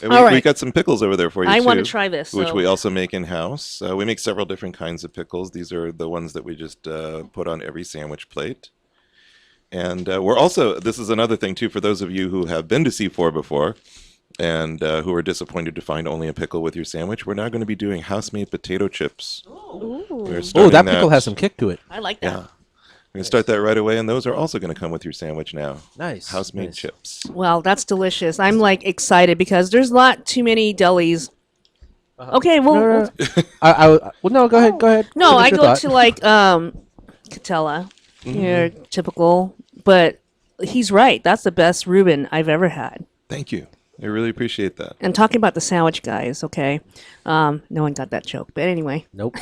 We got some pickles over there for you, I too. want to try this. Which we also make in-house. We make several different kinds of pickles. These are the ones that we just put on every sandwich plate. And we're also, this is another thing, too, for those of you who have been to C4 before and who are disappointed to find only a pickle with your sandwich, we're now going to be doing house-made potato chips. That pickle has some kick to it. I like that. Yeah. We're going to start that right away, and those are also going to come with your sandwich now. Nice. House-made chips. Well, that's delicious. I'm like excited because there's not too many delis. Okay, well, no, go ahead. No, Finish I your go thought. to like Catella, your typical, but he's right. That's the best Reuben I've ever had. Thank you. I really appreciate that. And talking about the sandwich guys, okay. No one got that joke, but anyway. Nope.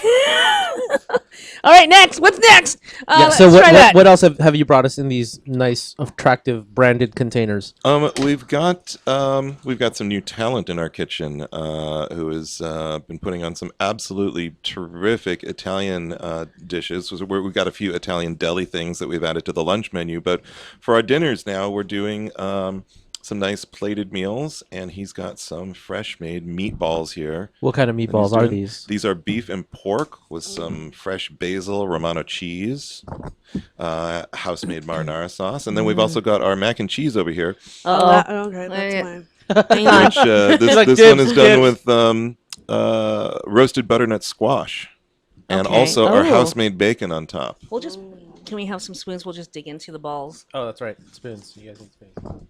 All right, next. What's next? So let's try that. what else have you brought us in these nice, attractive, branded containers? We've got some new talent in our kitchen who has been putting on some absolutely terrific Italian dishes. We've got a few Italian deli things that we've added to the lunch menu, but for our dinners now, we're doing some nice plated meals, and he's got some fresh-made meatballs here. What kind of meatballs are these? These are beef and pork with some fresh basil Romano cheese, house-made marinara sauce, and then we've also got our mac and cheese over here. Okay, that's mine. Hang on. Which this one is done with roasted butternut squash, and also our house-made bacon on top. Can we have some spoons? We'll just dig into the balls. Oh, that's right. Spoons. You guys need spoons.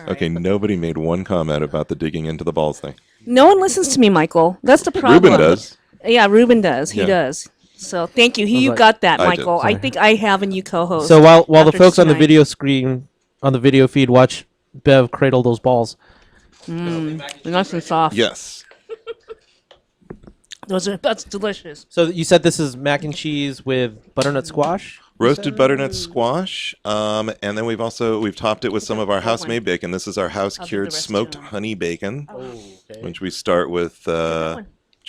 Okay, nobody made one comment about the digging into the balls thing. No one listens to me, Michael. That's the problem. Ruben does. Yeah, Ruben does. He does. So thank you. You got that, Michael. I think I have a new co-host. So while the folks on the tonight. video screen, on the video feed, watch Bev cradle those balls. Nice and soft. Yes. That's delicious. So you said this is mac and cheese with butternut squash? Roasted butternut squash, and then we've topped it with some of our house-made bacon. This is our house-cured smoked honey bacon, which we start with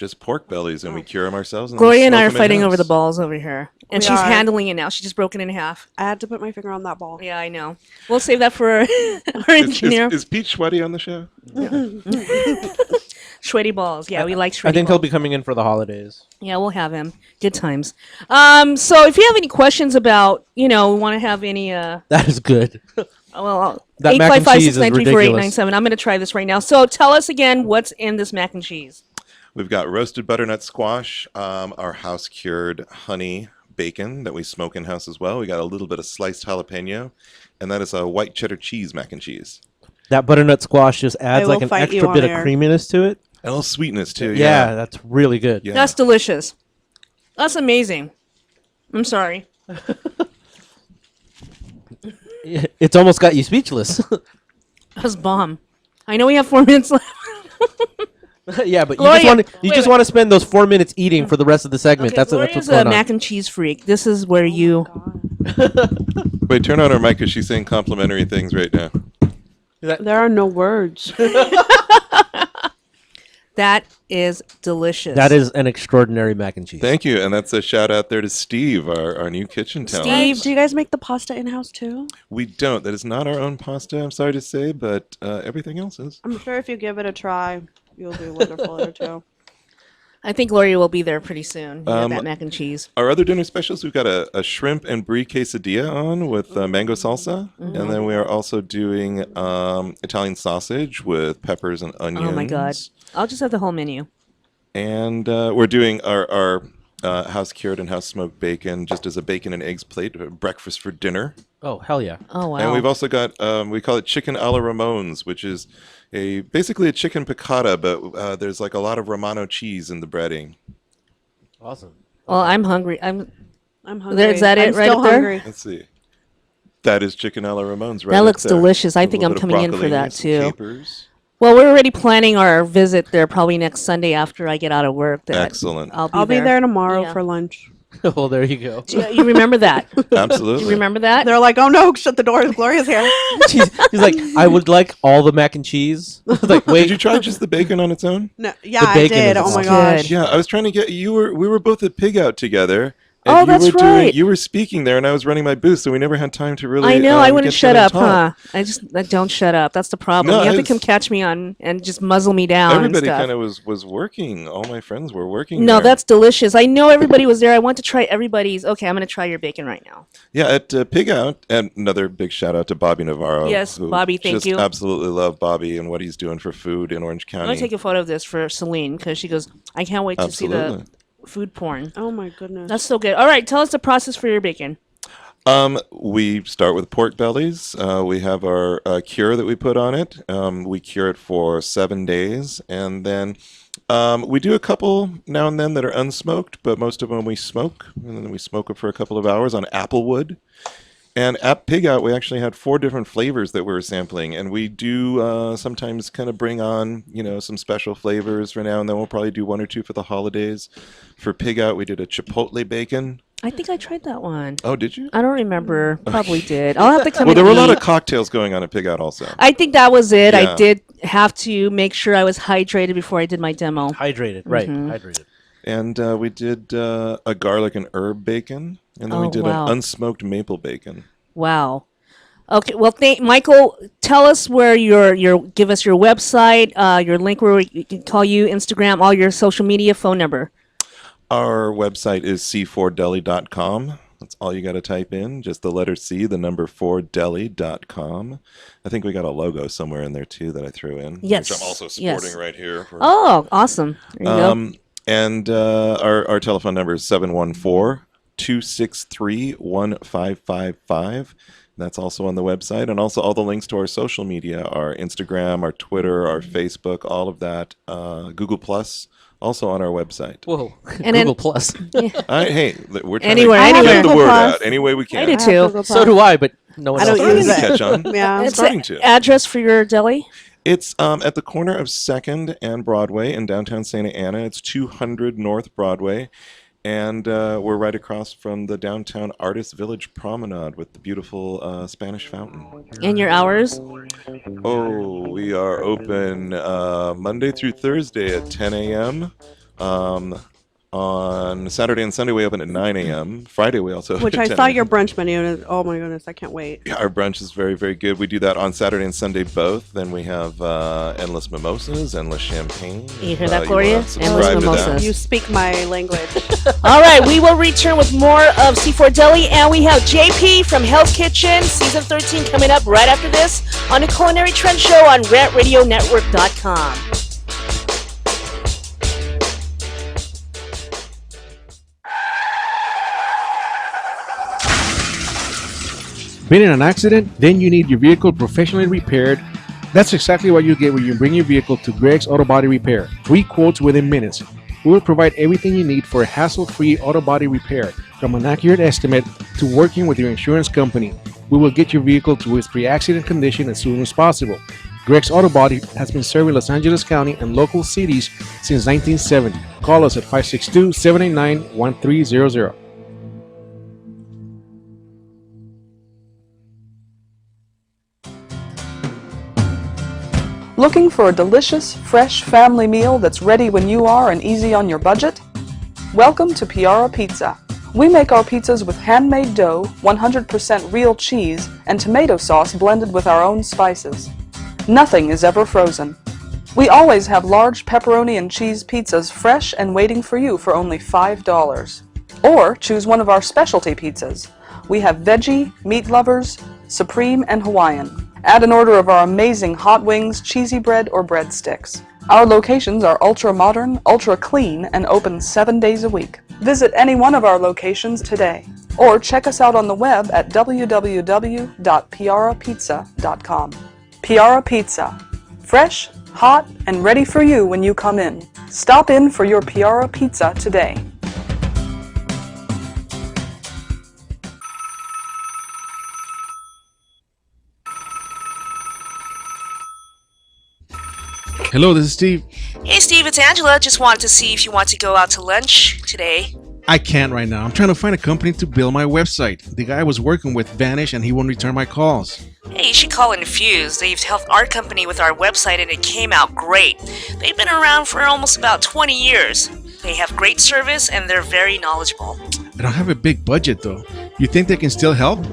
just pork bellies, and we cure them ourselves. And Gloria then and I are smoke 'em fighting over the in-house. balls over here, and We she's are. handling it now. She just broke it in half. I had to put my finger on that ball. Yeah, I know. We'll save that for our Is, engineer. is Pete Sweaty on the show? Sweaty balls. Yeah, we like I sweaty think balls. he'll be coming in for the holidays. Yeah, we'll have him. Good times. So if you have any questions about, want to have any, That is good. well, That mac and cheese is 855-693-4897. I'm going to try this right now. So tell us again what's in this mac and cheese. We've got roasted butternut squash, our house cured honey bacon that we smoke in house as well. We got a little bit of sliced jalapeno, and that is a white cheddar cheese mac and cheese. That butternut squash just adds like an extra bit of creaminess to it. And a little sweetness too. Yeah, that's really good. Yeah. That's delicious. That's amazing. I'm sorry. It's almost got you speechless. That's bomb. I know we have 4 minutes left. Yeah, but Gloria, you just want to spend those 4 minutes eating for the rest of the segment. Okay, That's Gloria's what's a going on. mac and cheese freak. This is where you. Wait, turn on her mic because she's saying complimentary things right now. There are no words. That is delicious. That is an extraordinary mac and cheese. Thank you, and that's a shout out there to Steve, our new kitchen talent. Steve, do you guys make the pasta in house too? We don't. That is not our own pasta. I'm sorry to say, but everything else is. I'm sure if you give it a try, you'll do wonderful there too. I think Gloria will be there pretty soon. Yeah, Um, that mac and cheese. Our other dinner specials, we've got a shrimp and brie quesadilla on with mango salsa, and then we are also doing Italian sausage with peppers and onions. Oh my god! I'll just have the whole menu. And we're doing our house cured and house smoked bacon just as a bacon and eggs plate, breakfast for dinner. Oh, hell yeah. Oh wow! And we've also got we call it chicken a la Ramones, which is basically a chicken piccata, but there's like a lot of Romano cheese in the breading. Awesome. Well, I'm hungry. I'm hungry. There, is that it I'm right still up there? hungry. Let's see. That is chicken a la Ramones, right? That up looks there. delicious. I A think little I'm bit of coming in for broccolini, that some too. capers. Well, we're already planning our visit there probably next Sunday after I get out of work. Excellent. I'll be there tomorrow Yeah. for lunch. Well, there you go. You remember that? Absolutely. Do you remember that? They're like, oh no, shut the door. Gloria's here. He's like, I would like all the mac and cheese. I was like, wait. Did you try just the bacon on its own? No, yeah, I did. Oh my gosh. Yeah, I was trying to get we were both at Pig Out together. Oh, you that's were right. You were speaking there, and I was running my booth, so we never had time to really. I know. I get wouldn't shut together up, and huh? talk. I don't shut up. That's the problem. No, you have to it's- come catch me on and just muzzle me down. Everybody and stuff. kind of was working. All my friends were working. No, there. that's delicious. I know everybody was there. I want to try everybody's. Okay, I'm going to try your bacon right now. Yeah, at Pig Out, and another big shout out to Bobby Navarro. Yes, who Bobby, thank just you. Absolutely love Bobby and what he's doing for food in Orange I'm County. going to take a photo of this for Celine because she goes, I can't wait to see Absolutely. the food porn. Oh my goodness. That's so good. All right, tell us the process for your bacon. We start with pork bellies. We have our cure that we put on it. We cure it for 7 days, and then we do a couple now and then that are unsmoked, but most of them we smoke, and then we smoke it for a couple of hours on apple wood. And at Pig Out, we actually had 4 different flavors that we were sampling, and we do sometimes kind of bring on, some special flavors for now and then. We'll probably do 1 or 2 for the holidays. For Pig Out, we did a chipotle bacon. I think I tried that one. Oh, did you? I don't remember. Probably did. I'll have to come Well, there and were a lot eat. of cocktails going on at Pig Out also. I think that was it. Yeah. I did have to make sure I was hydrated before I did my demo. Hydrated, right. Mhm. Hydrated. And we did a garlic and herb bacon, and then we Oh, did wow. an unsmoked maple bacon. Wow. Okay. Well, Michael, tell us where give us your website, your link where we can call you, Instagram, all your social media, phone number. Our website is c4deli.com. That's all you got to type in, just the letter C, the number 4deli.com. I think we got a logo somewhere in there too that I threw in. Yes. Which I'm also sporting Yes. right here. For, Oh, awesome. There you go. And our telephone number is 714-263-1555. That's also on the website. And also all the links to our social media, our Instagram, our Twitter, our Facebook, all of that. Google Plus, also on our website. Whoa. And then- Google Plus. Hey, we're trying Anywhere, to anywhere. get the Google word Plus. out any way we can. I do too. So do I, but no one I else don't Starting use to it. catch on. Yeah. I'm It's starting the to. address for your deli? It's at the corner of 2nd and Broadway in downtown Santa Ana. It's 200 North Broadway. And we're right across from the downtown Artist Village Promenade with the beautiful Spanish fountain. And your hours? Oh, we are open Monday through Thursday at 10 a.m. On Saturday and Sunday, we open at 9 a.m. Friday, we also Which open I at 10 saw a.m. your brunch menu, and oh my goodness, I can't wait. Yeah, our brunch is very, very good. We do that on Saturday and Sunday both. Then we have endless mimosas, endless champagne. You hear that, wanna Gloria? subscribe Endless to that. mimosas. You speak my language. All right, we will return with more of C4 Deli, and we have JP from Hell's Kitchen, Season 13, coming up right after this on the Culinary Trend Show on RantRadioNetwork.com. Been in an accident? Then you need your vehicle professionally repaired. That's exactly what you get when you bring your vehicle to Greg's Auto Body Repair. 3 quotes within minutes. We will provide everything you need for a hassle-free auto body repair, from an accurate estimate to working with your insurance company. We will get your vehicle to its pre-accident condition as soon as possible. Greg's Auto Body has been serving Los Angeles County and local cities since 1970. Call us at 562-789-1300. Looking for a delicious, fresh family meal that's ready when you are and easy on your budget? Welcome to Piara Pizza. We make our pizzas with handmade dough, 100% real cheese, and tomato sauce blended with our own spices. Nothing is ever frozen. We always have large pepperoni and cheese pizzas fresh and waiting for you for only $5. Or choose one of our specialty pizzas. We have veggie, meat lovers, supreme, and Hawaiian. Add an order of our amazing hot wings, cheesy bread, or breadsticks. Our locations are ultra-modern, ultra-clean, and open 7 days a week. Visit any one of our locations today, or check us out on the web at www.piarapizza.com. Piara Pizza. Fresh, hot, and ready for you when you come in. Stop in for your Piara Pizza today. Hello, this is Steve. Hey, Steve, it's Angela. Just wanted to see if you want to go out to lunch today. I can't right now. I'm trying to find a company to build my website. The guy I was working with vanished and he won't return my calls. Hey, you should call Infuse. They've helped our company with our website and it came out great. They've been around for almost about 20 years. They have great service and they're very knowledgeable. I don't have a big budget though. You think they can still help?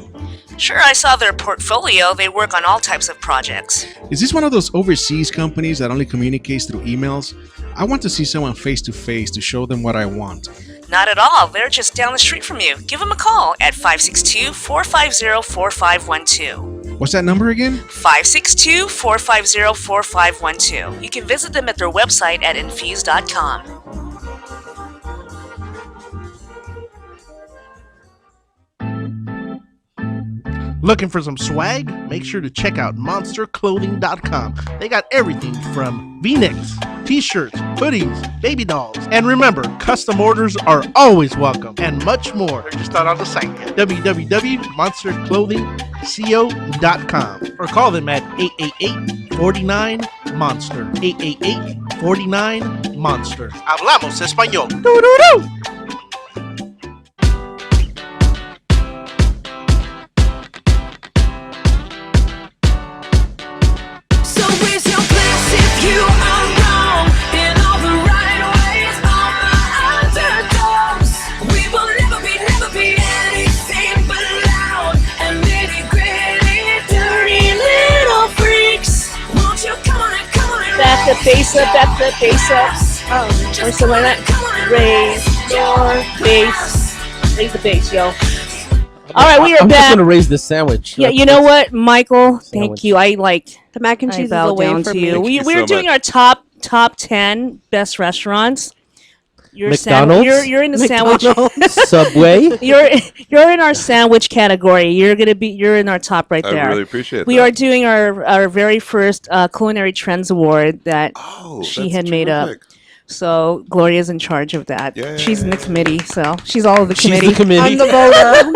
Sure, I saw their portfolio. They work on all types of projects. Is this one of those overseas companies that only communicates through emails? I want to see someone face to face to show them what I want. Not at all. They're just down the street from you. Give them a call at 562-450-4512. What's that number again? 562-450-4512. You can visit them at their website at infuse.com. Looking for some swag? Make sure to check out monsterclothing.com. They got everything from V-necks, t-shirts, hoodies, baby dolls. And remember, custom orders are always welcome and much more. Just out on the site at www.monsterclothingco.com or call them at 888-49-MONSTER. 888-49-MONSTER. Hablamos español. Doo-doo-doo. Back the bass up, back the bass up. Oh, or something like that. Raise your bass. Raise the bass, yo. All right, we are I'm back. just gonna raise this sandwich. Yeah, you know what, Michael? Thank Sandwich. you. I like The mac and cheese is bow away down from to me. you. Thank you We're so doing much. our top 10 best restaurants. You're McDonald's? You're in the sandwich. Subway. You're in our sandwich category. You're in our top right I there. really appreciate We that. are doing our very first Culinary Trends Award that she that's had made up. terrific. So Gloria's in charge of that. Yeah. She's in the committee, so she's all of the She's committee. the committee. I'm the voter.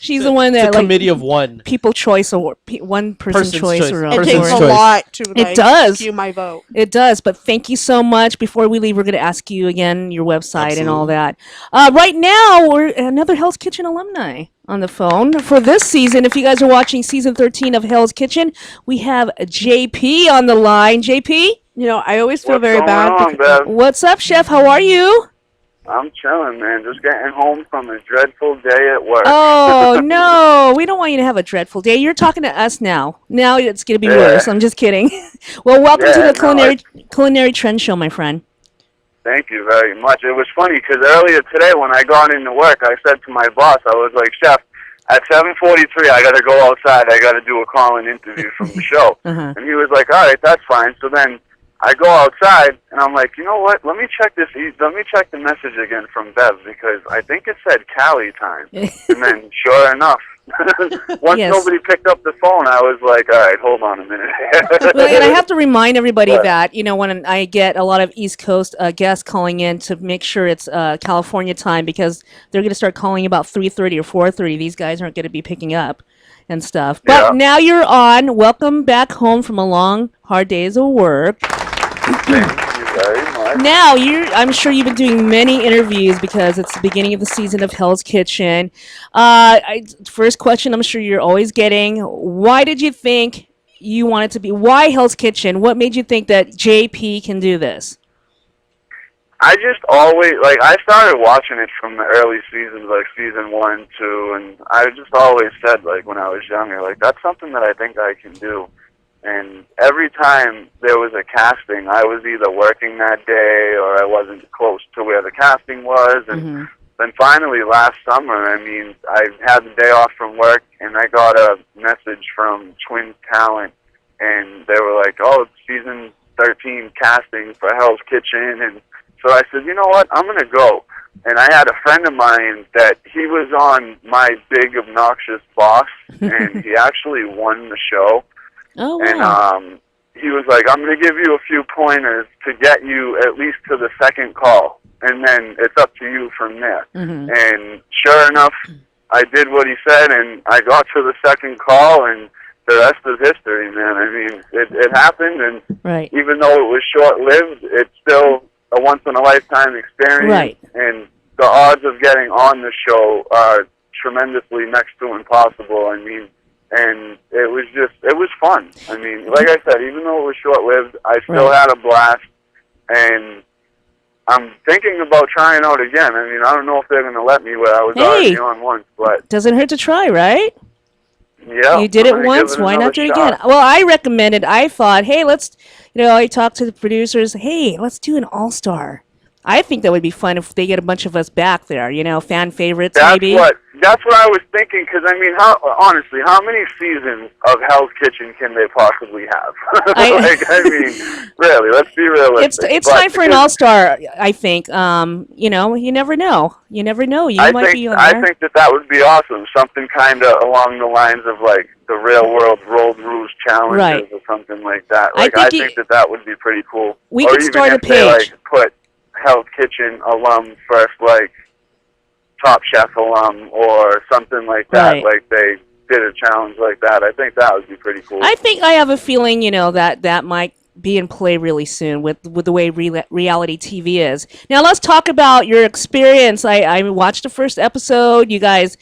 She's the one It's that a committee of one. people choice award, one person Person's choice choice. award. It Person's takes a choice. lot to It like, does. skew my vote. It does, but thank you so much. Before we leave, we're going to ask you again your website and all that. Right now, we're another Hell's Kitchen alumni on the phone for this season. If you guys are watching season 13 of Hell's Kitchen, we have JP on the line. JP? You know, I always feel What's very going bad. on, Bev? What's up, Chef? How are you? I'm chilling, man. Just getting home from a dreadful day at work. Oh no, we don't want you to have a dreadful day. You're talking to us now. Now it's gonna be Yeah. worse. I'm just kidding. Well, welcome to Yeah, the culinary trend show, my friend. Thank you very much. It was funny because earlier today when I got into work, I said to my boss, I was like, Chef, at 7:43, I got to go outside. I got to do a call-in interview from the show. Uh-huh. And he was like, all right, that's fine. So then I go outside, and I'm like, you know what? Let me check this. Let me check the message again from Bev because I think it said Cali time. And then, sure enough, once Yes. nobody picked up the phone, I was like, all right, hold on a minute. Well, and I have to remind everybody What? that, you know, when I get a lot of East Coast guests calling in to make sure it's California time because they're going to start calling about 3:30 or 4:30. These guys aren't going to be picking up and stuff. But Yeah. now you're on. Welcome back home from a long, hard days of work. Thank you very much. Now, I'm sure you've been doing many interviews because it's the beginning of the season of Hell's Kitchen. First question I'm sure you're always getting, why did you think you wanted to be, why Hell's Kitchen? What made you think that JP can do this? I just always, like, I started watching it from the early seasons, like season 1, 2, and I just always said, like, when I was younger, like, that's something that I think I can do. And every time there was a casting, I was either working that day or I wasn't close to where the casting was. And then finally last summer, I mean, I had the day off from work and I got a message from Twin Talent and they were like, oh, it's season 13 casting for Hell's Kitchen. And so I said, you know what, I'm going to go. And I had a friend of mine that he was on My Big Obnoxious Boss and he actually won the show. Oh, wow. And he was like, I'm going to give you a few pointers to get you at least to the second call, and then it's up to you from there. And sure enough, I did what he said, and I got to the second call, and the rest is history, man. I mean, it happened, and Right. even though it was short-lived, it's still a once-in-a-lifetime experience, Right. and the odds of getting on the show are tremendously next to impossible. I mean, and it was fun. I mean, like I said, even though it was short-lived, I still Right. had a blast, and I'm thinking about trying out again. I mean, I don't know if they're going to let me where I was already on once, but Doesn't hurt to try, right? yeah. You did I'm it gonna give once, why another not do it shot. again? Well, I recommended, I thought, hey, let's, I talked to the producers, hey, let's do an all-star. I think that would be fun if they get a bunch of us back there, fan favorites maybe. That's what I was thinking, because, I mean, honestly, how many seasons of Hell's Kitchen can they possibly have? I mean, really, let's be realistic. It's But time for an all-star, I think. You never know. You never know. You might be on there. I think that would be awesome. Something kind of along the lines of, like, the Real World Road Rules Challenges Right. or something like that. I Like, I think think that would be pretty cool. We or could even start if a they, page. like, put Hell's Kitchen alum first, like, Top Chef alum or something like that. Right. Like they did a challenge like that. I think that would be pretty cool. I think I have a feeling, that might be in play really soon with the way reality TV is. Now let's talk about your experience. I watched the first episode. You guys,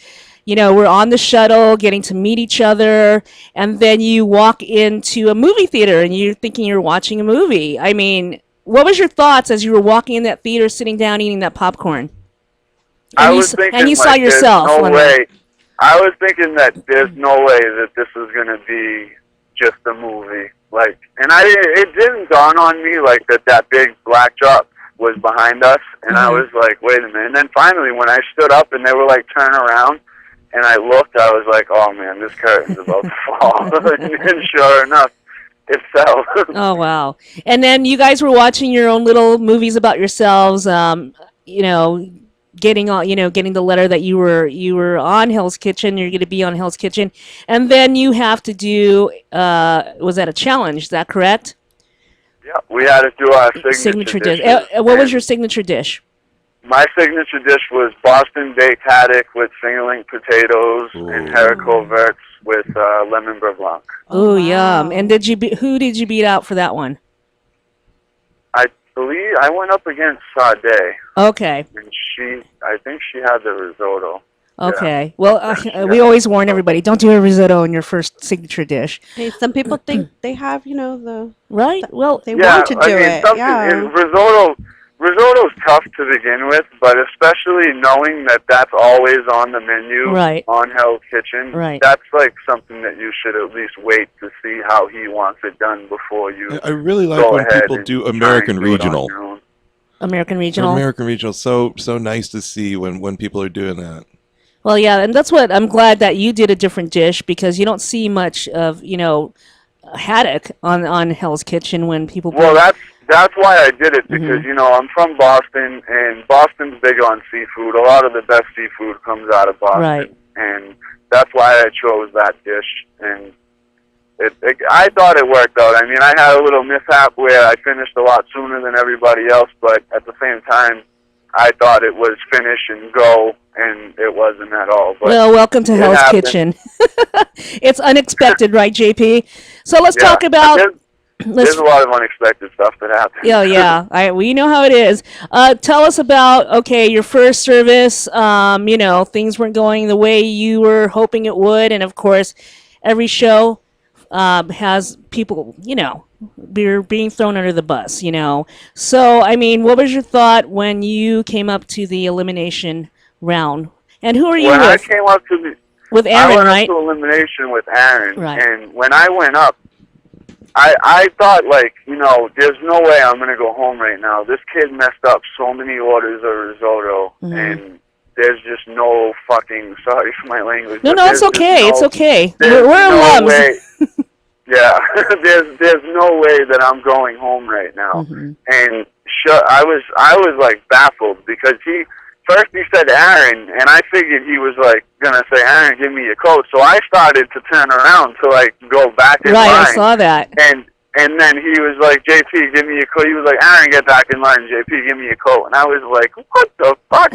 we're on the shuttle getting to meet each other, and then you walk into a movie theater and you're thinking you're watching a movie. I mean, what was your thoughts as you were walking in that theater, sitting down, eating that popcorn? I was thinking, and you saw like, yourself. there's no on way. there. I was thinking that there's no way that this is going to be just a movie. Like, and it didn't dawn on me, like, that big black drop was behind us. And I was like, wait a minute. And then finally, when I stood up and they were like, turn around, and I looked, I was like, oh man, this curtain's about to fall. And sure enough, it fell. Oh wow! And then you guys were watching your own little movies about yourselves. Getting the letter that you were on Hell's Kitchen. You're going to be on Hell's Kitchen, and then you have to do. Was that a challenge? Is that correct? Yeah, we had to do our signature dish. dishes. What was your signature dish? My signature dish was Boston baked haddock with fingerling potatoes and haricot verts with lemon beurre blanc. Oh, yum! And who did you beat out for that one? I believe I went up against Sade. Okay. And I think she had the risotto. Okay. Well, we always warn everybody: don't do a risotto in your first signature dish. Hey, some people think they have, the right. Well, they Yeah, want to do I mean, it. something Yeah. in risotto's tough to begin with, but especially knowing that that's always on the menu Right. on Hell's Kitchen, Right. that's like something that you should at least wait to see how he wants it done before you. I really like go when ahead people and do try and American do it on regional. your own. American regional. American regional, so nice to see when people are doing that. Well, yeah, and that's what I'm glad that you did a different dish because you don't see much of haddock on Hell's Kitchen when people. Well, that's why I did it because Mm-hmm. I'm from Boston and Boston's big on seafood. A lot of the best seafood comes out of Boston, Right. and that's why I chose that dish. And I thought it worked out. I mean, I had a little mishap where I finished a lot sooner than everybody else, but at the same time, I thought it was finish and go, and it wasn't at all. But Well, welcome to it Hell's happened. Kitchen. It's unexpected, right, JP? So let's Yeah, talk about. There's a lot of unexpected stuff that happens. Yeah. We know how it is. Tell us about your first service. Things weren't going the way you were hoping it would, and of course, every show has people, being thrown under the bus. So I mean, what was your thought when you came up to the elimination round? And who are you When I with? came up to With I Aaron, went right? up to elimination with Aaron, Right. and when I went up, I thought there's no way I'm gonna go home right now. This kid messed up so many orders of risotto, Mhm. and there's just no fucking sorry for my language. No, but no, it's there's just okay. It's okay. there's We're no alums. way- Yeah, there's no way that I'm going home right now. Mm-hmm. And I was like baffled because he said Aaron, and I figured he was like gonna say Aaron, give me your coat. So I started to turn around to like go back in Right, line. I saw that. And then he was like, JP, give me your coat. He was like, Aaron, get back in line. JP, give me your coat. And I was like, what the fuck?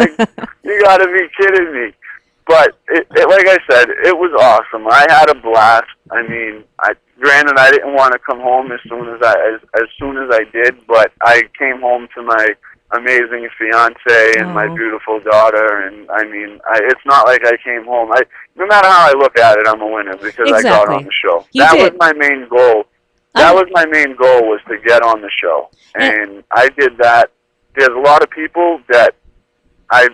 Like, you gotta be kidding me. But like I said, it was awesome. I had a blast. I mean, granted I didn't want to come home as soon as I did, but I came home to my amazing fiance and my beautiful daughter, and I mean, it's not like I came home. No matter how I look at it, I'm a winner because I got on the show. That was my main goal. That was my main goal, was to get on the show, and I did that. There's a lot of people that I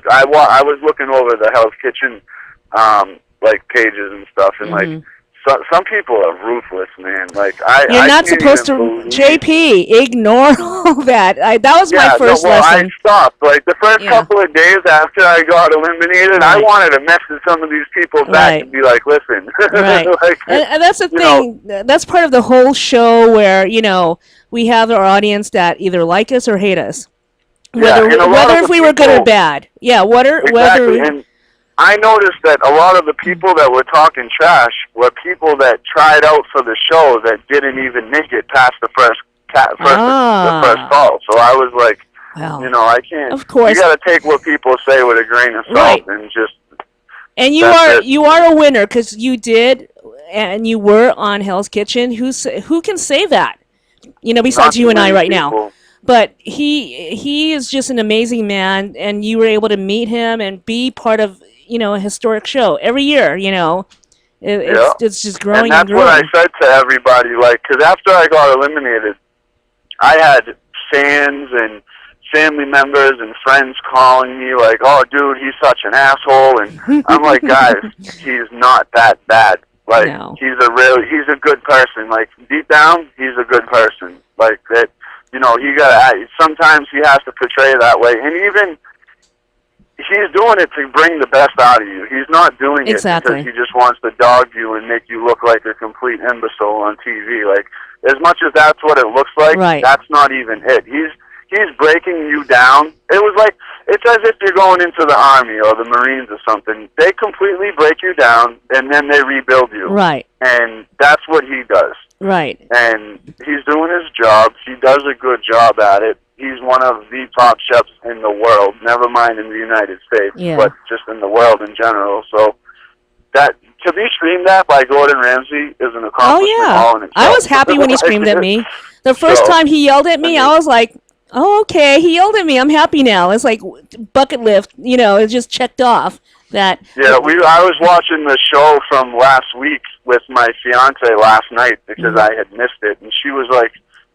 was looking over the Hell's Kitchen like pages and stuff, and like some people are ruthless, man. Like You're not can't supposed to, even believe- JP. Ignore all that. That was my first lesson. I stopped. Like the first couple of days after I got eliminated, I wanted to message some of these people back and be like, "Listen," Right. like, and that's the thing. That's part of the whole show where we have our audience that either like us or hate us. Whether and a lot of if the we were good or people- bad. Yeah. Exactly. Whether. And I noticed that a lot of the people that were talking trash were people that tried out for the show that didn't even make it past the first the first call. So I was like, I can't. Of course. You got to take what people say with a grain of salt and just. And you are a winner because you did, and you were on Hell's Kitchen. Who can say that? Besides Not you and I many right now. people. But he is just an amazing man, and you were able to meet him and be part of a historic show every year. It's just growing and that's growing. what I said to everybody. Like, because after I got eliminated, I had fans and family members and friends calling me like, "Oh, dude, he's such an asshole," and I'm like, "Guys, he's not that bad. Like, he's a good person. Like, deep down, he's a good person. Like that." Sometimes he has to portray that way, and even he's doing it to bring the best out of you. He's not doing it because he just wants to dog you and make you look like a complete imbecile on TV. Like, as much as that's what it looks like, that's not even it. He's breaking you down. It's as if you're going into the Army or the Marines or something. They completely break you down, and then they rebuild you. Right. And that's what he does. Right. And he's doing his job. He does a good job at it. He's one of the top chefs in the world, never mind in the United States, but just in the world in general. So that to be screamed at by Gordon Ramsay is an accomplishment all in itself. I was happy when he screamed at me. The first time he yelled at me, I was like, "Oh, okay, he yelled at me. I'm happy now." It's like bucket lift, it just checked off. that. Yeah, I was watching the show from last week with my fiance last night because I had missed it, and she was like,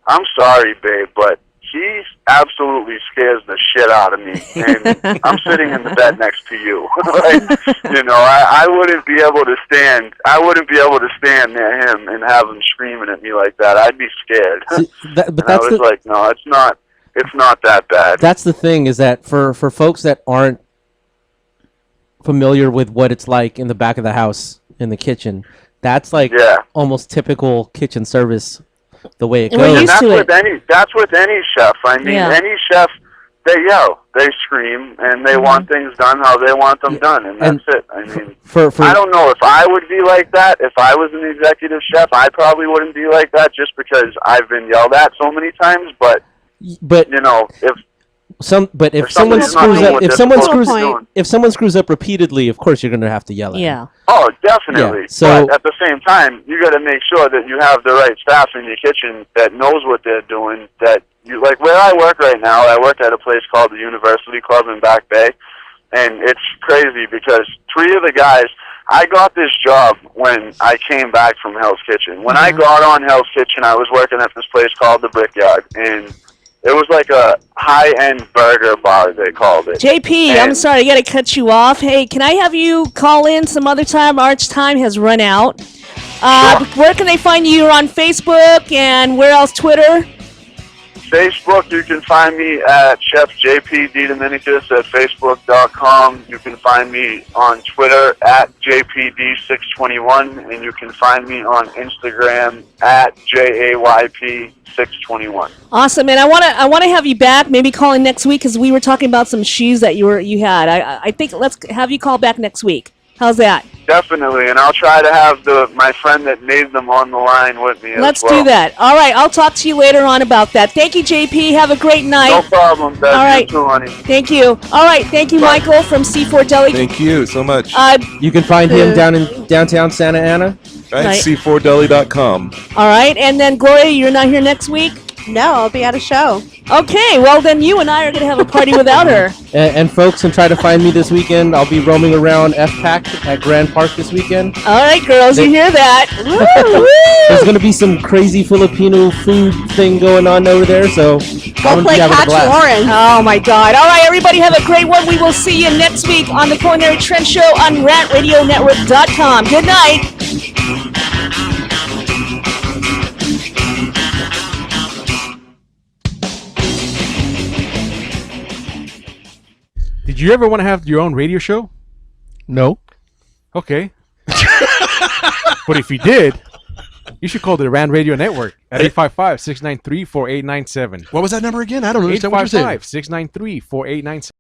"I'm sorry, babe, but he absolutely scares the shit out of me, and I'm sitting in the bed next to you. Like, you know, I wouldn't be able to stand. I wouldn't be able to stand near him and have him screaming at me like that. I'd be scared." But and that's I was like, "No, it's not. It's not that bad." That's the thing, is that for folks that aren't familiar with what it's like in the back of the house, in the kitchen, that's like almost typical kitchen service, the way it goes. And that's with any chef. I mean, any chef, they yell, they scream, and they want things done how they want them done, and that's it. I mean, I don't know if I would be like that. If I was an executive chef, I probably wouldn't be like that just because I've been yelled at so many times, but you know, if someone screws up repeatedly, of course you're going to have to yell at them. Oh, definitely. Yeah, so- but at the same time, you got to make sure that you have the right staff in your kitchen that knows what they're doing. That you like where I work right now. I work at a place called the University Club in Back Bay, and it's crazy because 3 of the guys. I got this job when I came back from Hell's Kitchen. When I got on Hell's Kitchen, I was working at this place called the Brickyard, and it was like a high-end burger bar, they called it. JP, I'm sorry, I got to cut you off. Hey, can I have you call in some other time? Our time has run out. Where can they find you? You're on Facebook, and where else? Twitter? Facebook, you can find me at Chef JP Dominicus at Facebook.com. You can find me on Twitter at JPD621, and you can find me on Instagram at JAYP621. Awesome, and I want to have you back, maybe calling next week, because we were talking about some shoes that you had. I think let's have you call back next week. How's that? Definitely, and I'll try to have my friend that made them on the line with me Let's as well. do that. All right, I'll talk to you later on about that. Thank you, JP. Have a great night. No problem, Beth. All right. You too, honey. Thank you. All right, thank you, Michael from C4 Deli. Thank you so much. You can find him down in downtown Santa Ana. Right, c4deli.com. All right, and then Gloria, you're not here next week? No, I'll be at a show. Okay, well then you and I are going to have a party without her. And folks can try to find me this weekend. I'll be roaming around FPAC at Grand Park this weekend. All right, girls, you hear that? There's going to be some crazy Filipino food thing going on over there, so I'm play having a Catch blast. Warren. Oh my God! All right, everybody, have a great one. We will see you next week on the Culinary Trend Show on RantRadioNetwork.com. Good night. Did you ever want to have your own radio show? No. Okay. But if you did, you should call the Rant Radio Network at 855-693-4897. What was that number again? I don't understand what you're saying. 855-693-4897.